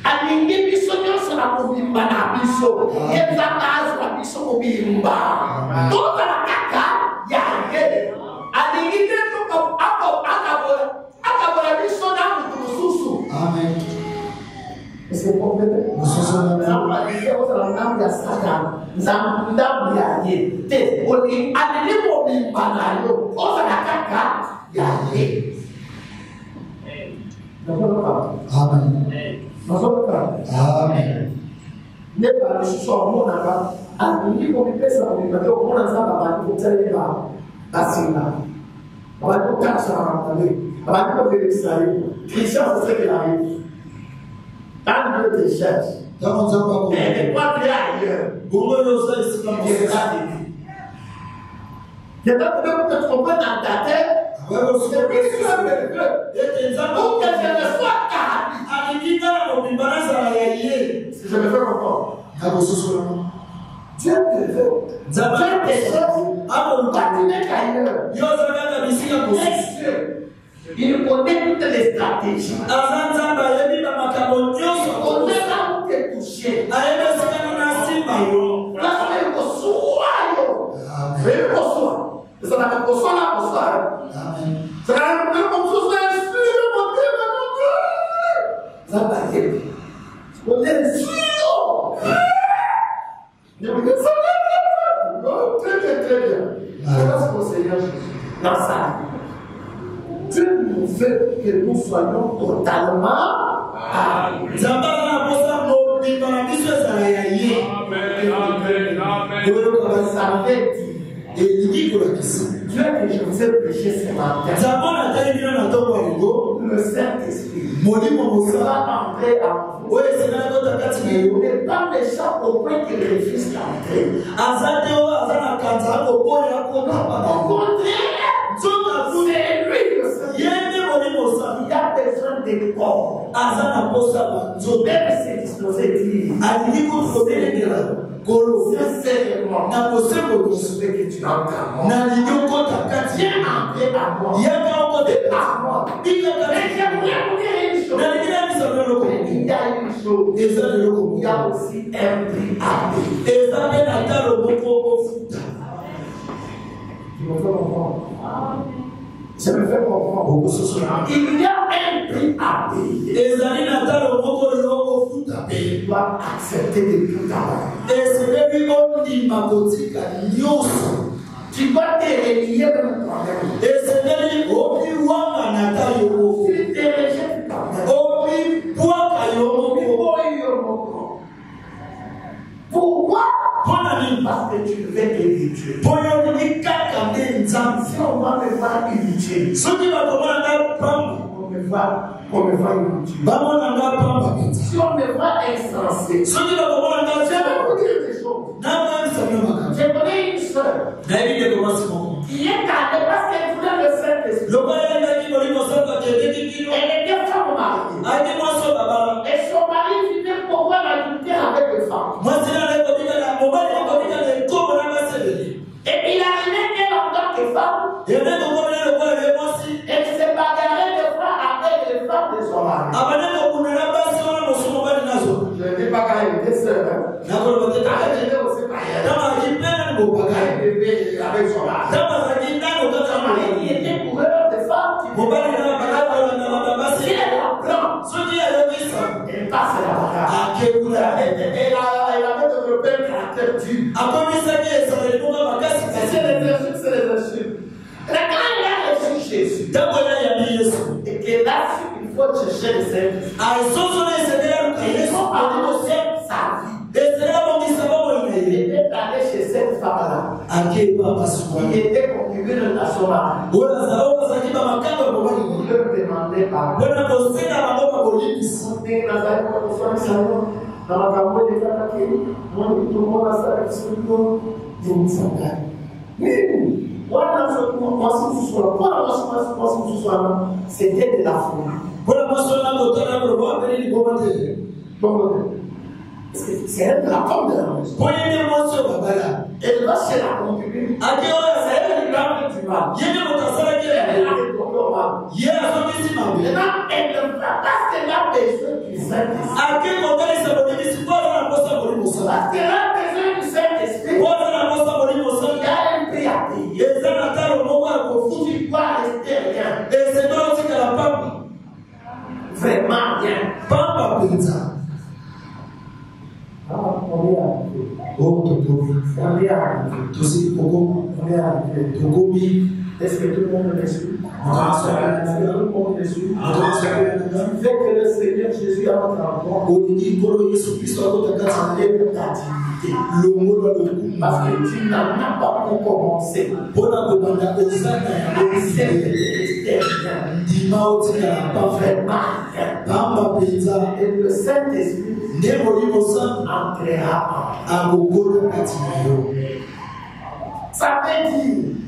Alingi biso nyonso na mobimba na biso, yenzaka azwa biso mobimba. Toka na kaka ya ye. Alingi te toka akabola biso na mutu mususu. Amen. Est-ce que vous comprenez? Ndamu alingi ozala ndamu ya Satana, ndamu ya ye. Te, alingi mobimba na yo, ozala kaka. Amen. Amen. Ne pas le soir, mon aba, à lui, on peut ça, on peut dire, on a ça, on peut dire, on va nous casser à l'entendre, on va nous dire, Christian, c'est ce qu'il arrive. Quand Dieu te cherche, et ne pas aller ailleurs, pour nous, nous sommes ici comme Dieu l'a dit. Il y a des gens qui te trompent dans ta tête. C'est plus sûr que Dieu. Pour que je ne sois qu'à lui. Si je me fais comprendre. Dieu te veut. Dieu te cherche. Tu n'es qu'ailleurs. Il connaît toutes les stratégies. Il connaît là où tu es touché. Ça va être pour ça là, pour ça. Ça va être comme ça, ça va être. On est sûr. Très bien, très bien. Grâce au Seigneur Jésus. Dans ça, Dieu nous veut que nous soyons totalement. Et il dit que Dieu que je vous ai prêché ce matin, le Saint-Esprit sera entré en vous. Il n'est pas méchant au point qu'il refuse d'entrer. Au contraire, c'est lui le Saint-Esprit. Il a besoin de corps. Même s'est disposé dire, sincèrement, je veux que tu entres à moi. Viens entrer à moi. Et j'aimerais vous dire une chose. il y a une chose, il y a aussi un prix à payer. Je me fais comprendre. Il y a un prix à payer. Tu dois accepter de tout avoir. Tu dois te relier avec toi-même. Tu te rejettes toi-même. Pourquoi? Parce que tu veux éviter. Si on va me voir inutile, on me voit inutile. Si on me voit insensé, je vais vous dire des choses. Je connais une soeur qui est calée parce qu'elle voulait le Saint-Esprit. Elle était femme mariée. Et son mari vivait pourquoi l'adultère avec les femmes. Et il arrivait qu'elle en tant que femme, elle se bagarrait des fois avec les femmes de son mari. Je ne dis pas qu'elle était seule. Elle était aussi païenne. Elle vivait avec son mari. Son mari était coureur de femmes. Si elle apprend, elle passe la bagarre. Elle avait développé un caractère dur. C'est les insultes. Mais quand il a reçu Jésus, et que là, il faut chercher le Saint-Esprit. Il faut annoncer sa vie. Il était allé chez cette femme-là. Il était concubine de son mari. Il leur demandait pardon. C'était de la folie. C'est elle la femme de la maison. Elle va chez la concubine. C'est elle qui va du mal. Elle a le docteur mal. Maintenant, elle ne va pas parce qu'elle a besoin du Saint-Esprit. Parce qu'elle a besoin du Saint-Esprit. Il y a un prix à payer. Tu dois rester rien. Vraiment rien. On est arrivé. Est-ce que tout le monde est suit? Est-ce que tout le monde est suit? Tu fais que le Seigneur Jésus a notre endroit. Parce que tu n'as même pas pu commencer. Et le Saint-Esprit entrera en. Ça veut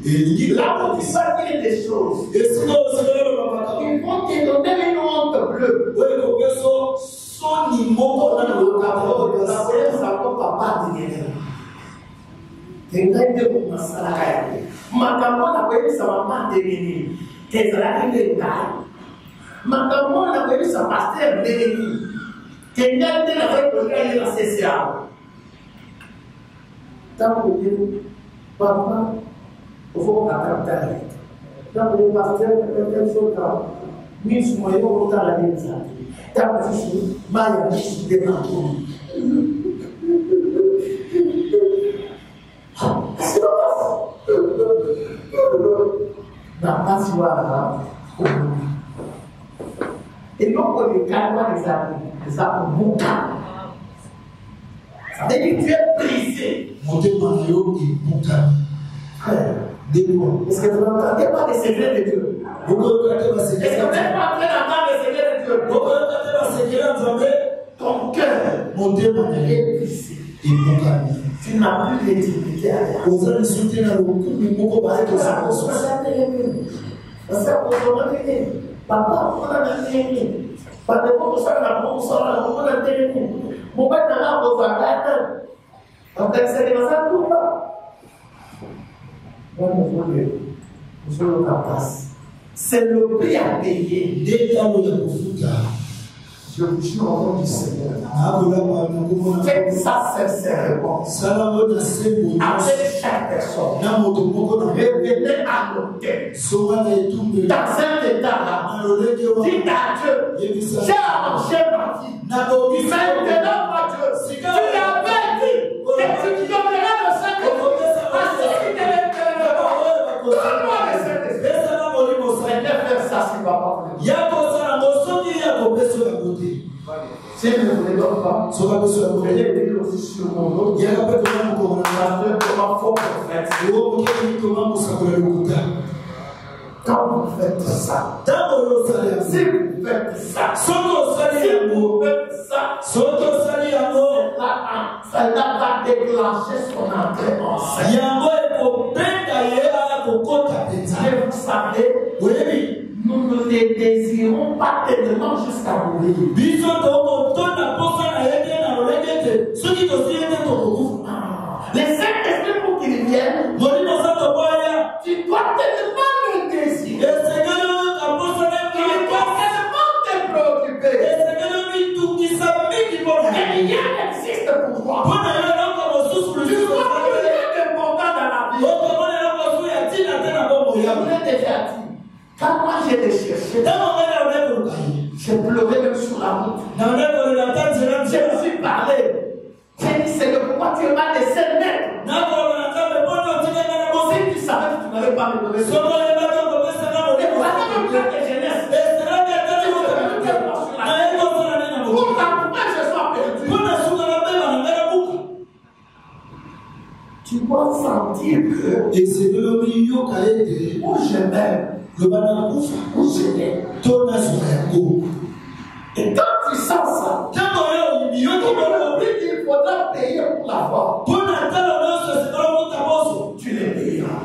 dire, là où tu vas dire des choses, ils vont te donner une honte bleue. Son niveau dans le capot, la voyage, ça ne peut pas dire. Tu n'as pas de masala. Makambo na kweli sa mama deveni. Tezala ile ngai. Makambo na kweli sa pasteur deveni. Kenya tena kwa programme ya CCA. Tangu leo papa faut attendre. Tangu leo pasteur quelque chose comme mise moyo dans la maison. Tangu sisi maya sisi devant. Et donc, on est calme les amis. Ça veut dire que tu es brisé. Est-ce que vous n'entendez pas les secrets de Dieu? Est-ce que vous n'êtes pas en train d'entendre les secrets de Dieu? Ton cœur est brisé. Tu n'as plus d'éternité à rien. Papa, on a gagné. Pas de bon sang, on a gagné. Mon père n'a pas besoin d'attendre. Donc, c'est les massacres ou pas? C'est le prix à payer. Je vous jure au nom du Seigneur. Faites ça sincèrement. Avec chaque personne. Revenez à nos têtes. Dans cet état-là, dites à Dieu, j'ai arrangé ma vie. Maintenant, moi Dieu, tu l'avais dit que tu donneras le Saint-Esprit à ceux qui te l'aimeront. Donne-moi le Saint-Esprit. Faire ça, c'est pas si vous ne voulez pas, vous allez venir aussi sur mon dos. Il y a un peu comment fort prophète. Quand vous faites ça, si vous faites ça, ça va déclencher son entrée en scène. Et vous savez, oui, nous ne les désirons pas tellement jusqu'à mourir. Les Saint-Esprit pour qu'ils viennent, tu dois tellement le désirer. Il doit tellement te préoccuper. Et rien n'existe pour toi. Tu dois plus rien d'important dans la vie. Je vous l'ai déjà dit. Quand moi j'ai cherché, j'ai pleuré même sur la route. Je me suis parlé. J'ai dit, Seigneur, pourquoi tu m'as laissé naître? Si tu savais que tu n'avais pas me donné. Et voilà même quand que je laisse. Pourquoi je sois perdu? Tu dois sentir que où je m'aime, où je l'aime. Et quand tu sens ça, il faudra payer pour l'avoir. Tu les payeras.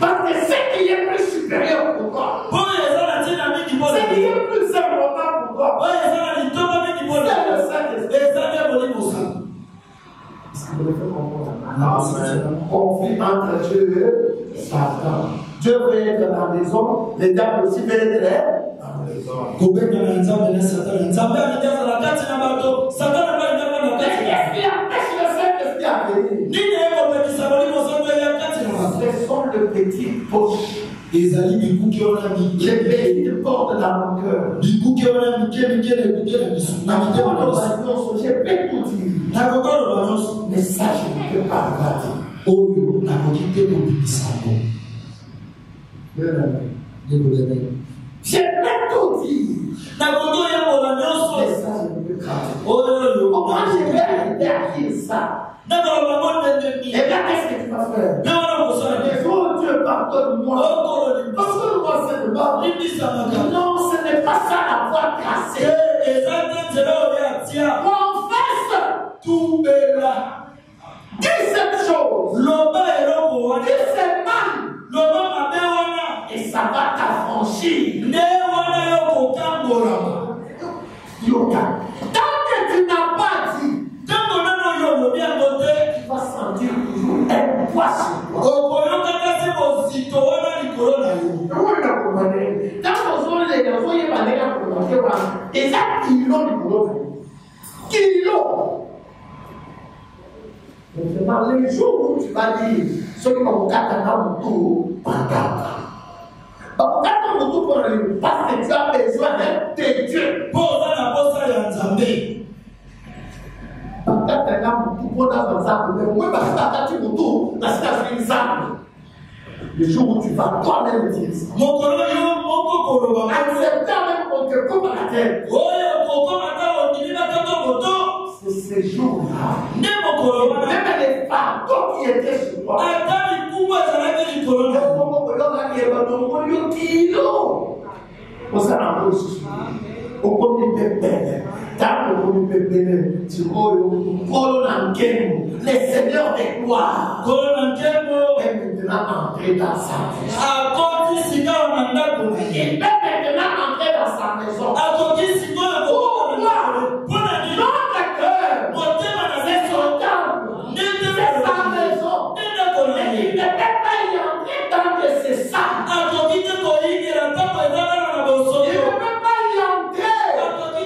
Parce que ce qui est plus supérieur pour toi, ce qui est plus important pour toi, c'est le Saint-Esprit. Est-ce que vous le faites comprendre? Conflit entre Dieu et Satan. Dieu veut être dans la maison, les diables aussi veulent être dans la maison. Qu'est-ce qui empêche le Saint-Esprit à venir? Ce sont les petites poches. Les petites portes dans mon cœur. J'ai pu tout dire. Mais ça, je ne peux pas le dire. J'ai pas tout dit. Mais ça, je ne peux pas. Comment je vais arriver à dire ça? Et là, qu'est-ce que tu vas faire? Oh Dieu, pardonne-moi. Pardonne-moi seulement. Non, ce n'est pas ça la voie tracée. Confesse tout est là. Dis cette chose. Dis c'est mal. Et ça va t'affranchir. Yoga. Tant que tu n'as pas dit, tu vas sentir toujours un poids sur toi. Maintenant, les jours où tu vas dire, ceux qui vont mon tour, parce que tu as besoin de Dieu. Le jour où tu vas toi-même dire ça, acceptant même qu'on te coupe la tête, c'est ces jours-là, même les fardeaux qui étaient sur toi, les seigneurs des gloires est maintenant entré dans sa vie. Il peut maintenant entrer dans sa maison. Notre cœur, c'est son temple, c'est sa maison. Mais il ne peut pas y entrer tant que c'est ça. Il ne peut pas y entrer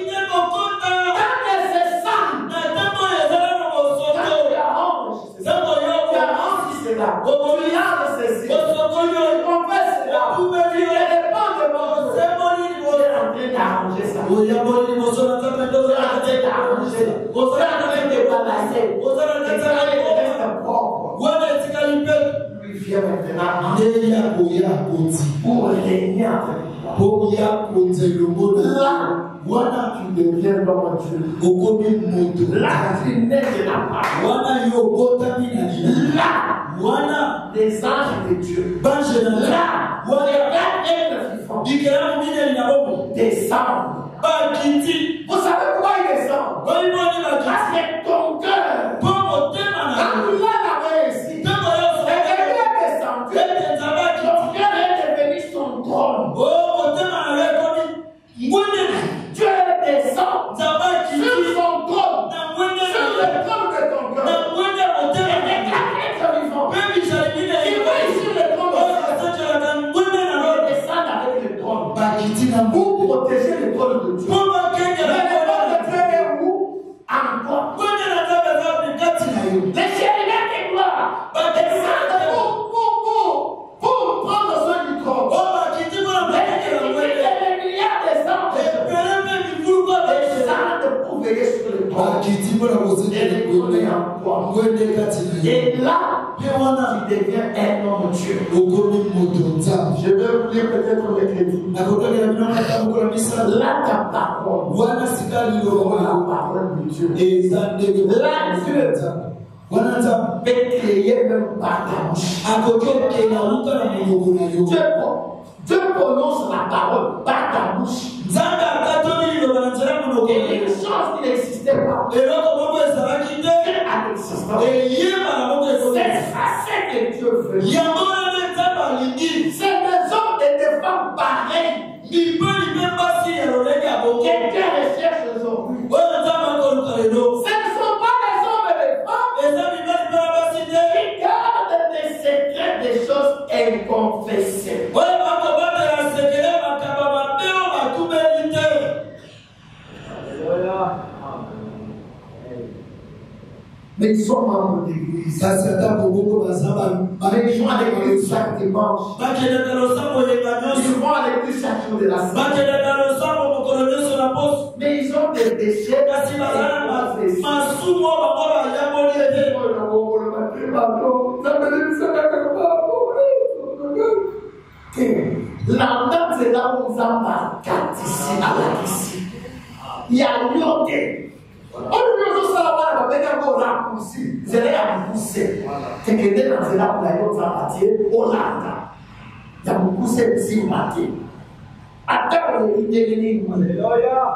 cassé. Et quand il reste propre, lui vient maintenant pour régner avec toi. Là, tu deviens l'homme Dieu. Là, tu nais de la part. Là, les anges de Dieu. Là, les quatre êtres vivants descendent. Vous savez pourquoi ils descendent? Parce que ton cœur, quand tu l'as réussi, et que lui est descendu, ton cœur est devenu son trône. Dieu descend sur son trône, sur le trône de ton cœur. Et les quatre êtres vivants, ils vont sur le trône de ton cœur. Ils descendent avec le trône pour protéger le trône de Dieu. Mais le trône de Dieu est où? En toi. Les chérubins de gloire descendent pour prendre soin du trône. Les milliards descendent pour veiller sur le trône. Et le trône est en toi. Et là, tu deviens un homme Dieu. Je vais vous lire peut-être les crédits. Là, ta parole. La parole de Dieu. Là, Dieu peut créer même par ta bouche. Dieu prononce la parole par ta bouche. Et une chose qui n'existait pas. Dieu a l'existence. C'est facile que Dieu veut. C'est des hommes et des femmes pareils que Dieu recherche aujourd'hui. Ce ne sont pas les hommes et les femmes qui gardent des secrets, des choses inconfessées. Mais ils sont membres d'église. Mais ils vont à l'église chaque dimanche. Ils vont à l'église chaque jour de la semaine. Mais ils ont des péchés. L'entente c'est là où on s'en va. Ici, à la ici. Il y a l'autre. On lui dit ça là-bas, on va venir pour raccourcir. C'est là à pousser. C'est que dès dans ce là où la yota va partir, on l'entend. Il y a beaucoup de ici où partir. Attends, on est devenu. Alléluia.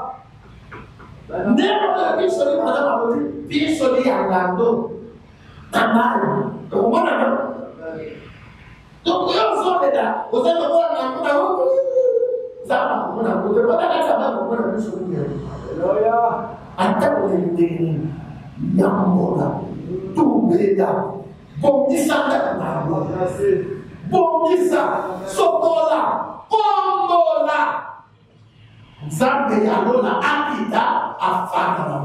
Néanmoins, il se dit, madame, il se dit à l'ando. Amal. Donc, on a donc, ils sont là. Vous êtes là, on a attends, on est Yambola, Toubeda, Bondissa, Bondissa, Sokola, Bombola, Zambe Yalola, Akita, Afana.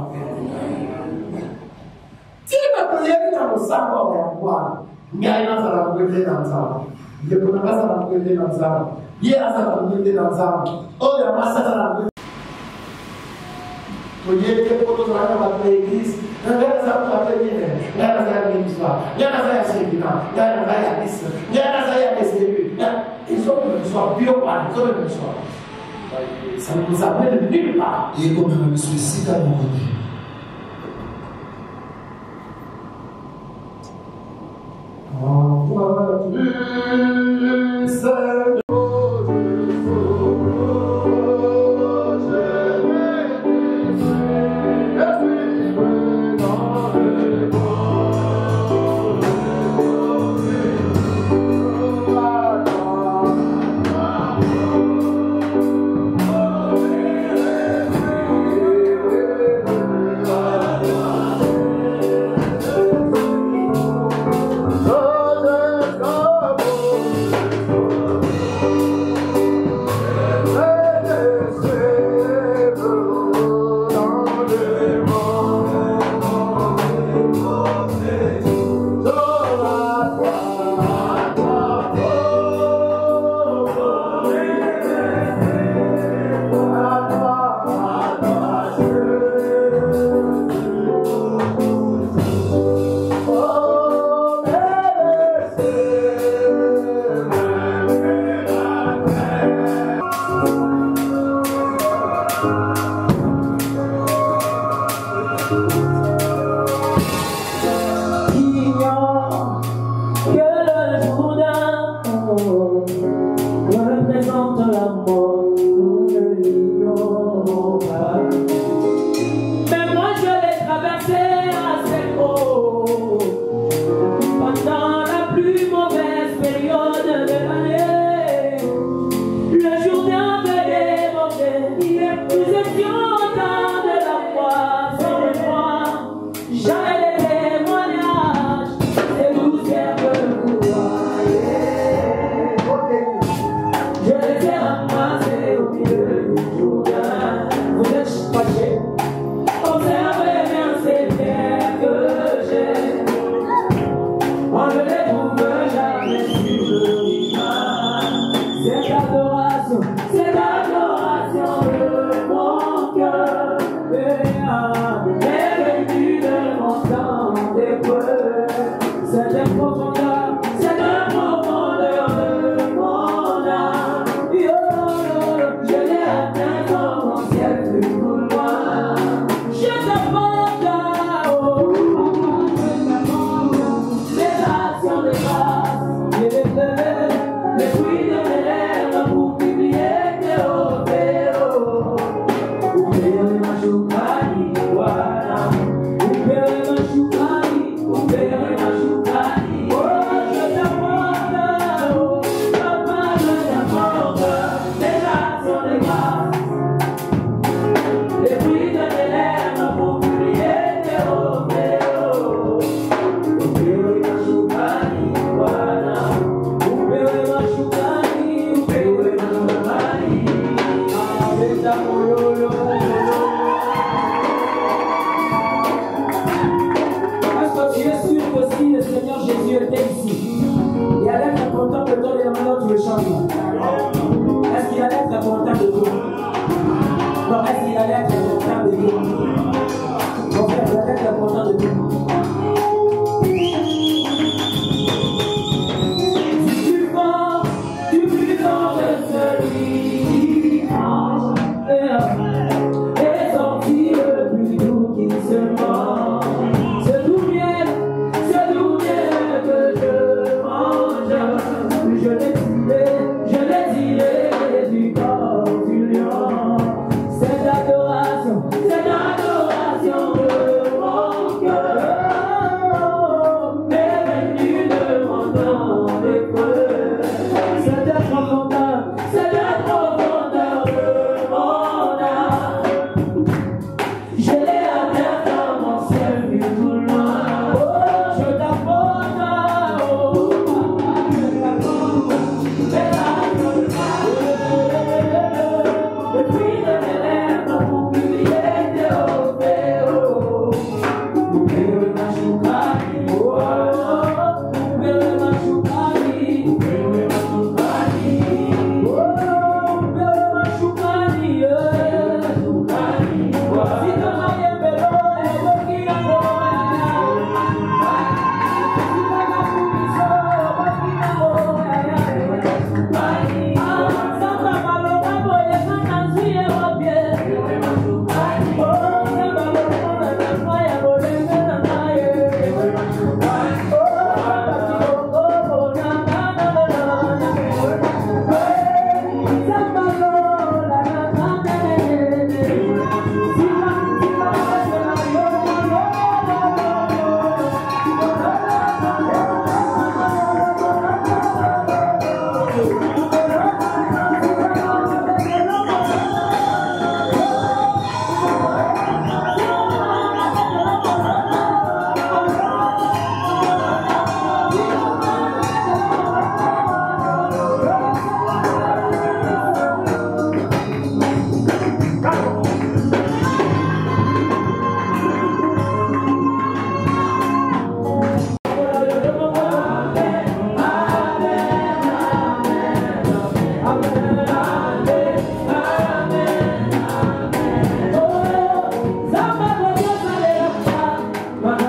Si tu as prié dans le sang, on va voir. Gaïna, ça va brûler dans le sang. Je ne connais pas ça va brûler dans le sang. Hier, ça va brûler dans le sang. Oh, il y a pas ça va brûler. Vous voyez que pour nous, on va l'église. Il y a des gens qui vont venir. Il y a des gens qui vont venir. Il y a des gens qui vont venir. Il y a des gens qui vont venir. Ils ont besoin de bio, ils ont besoin. Ça nous amène nulle part. Et comme on me suicide à mon côté.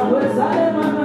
Wesale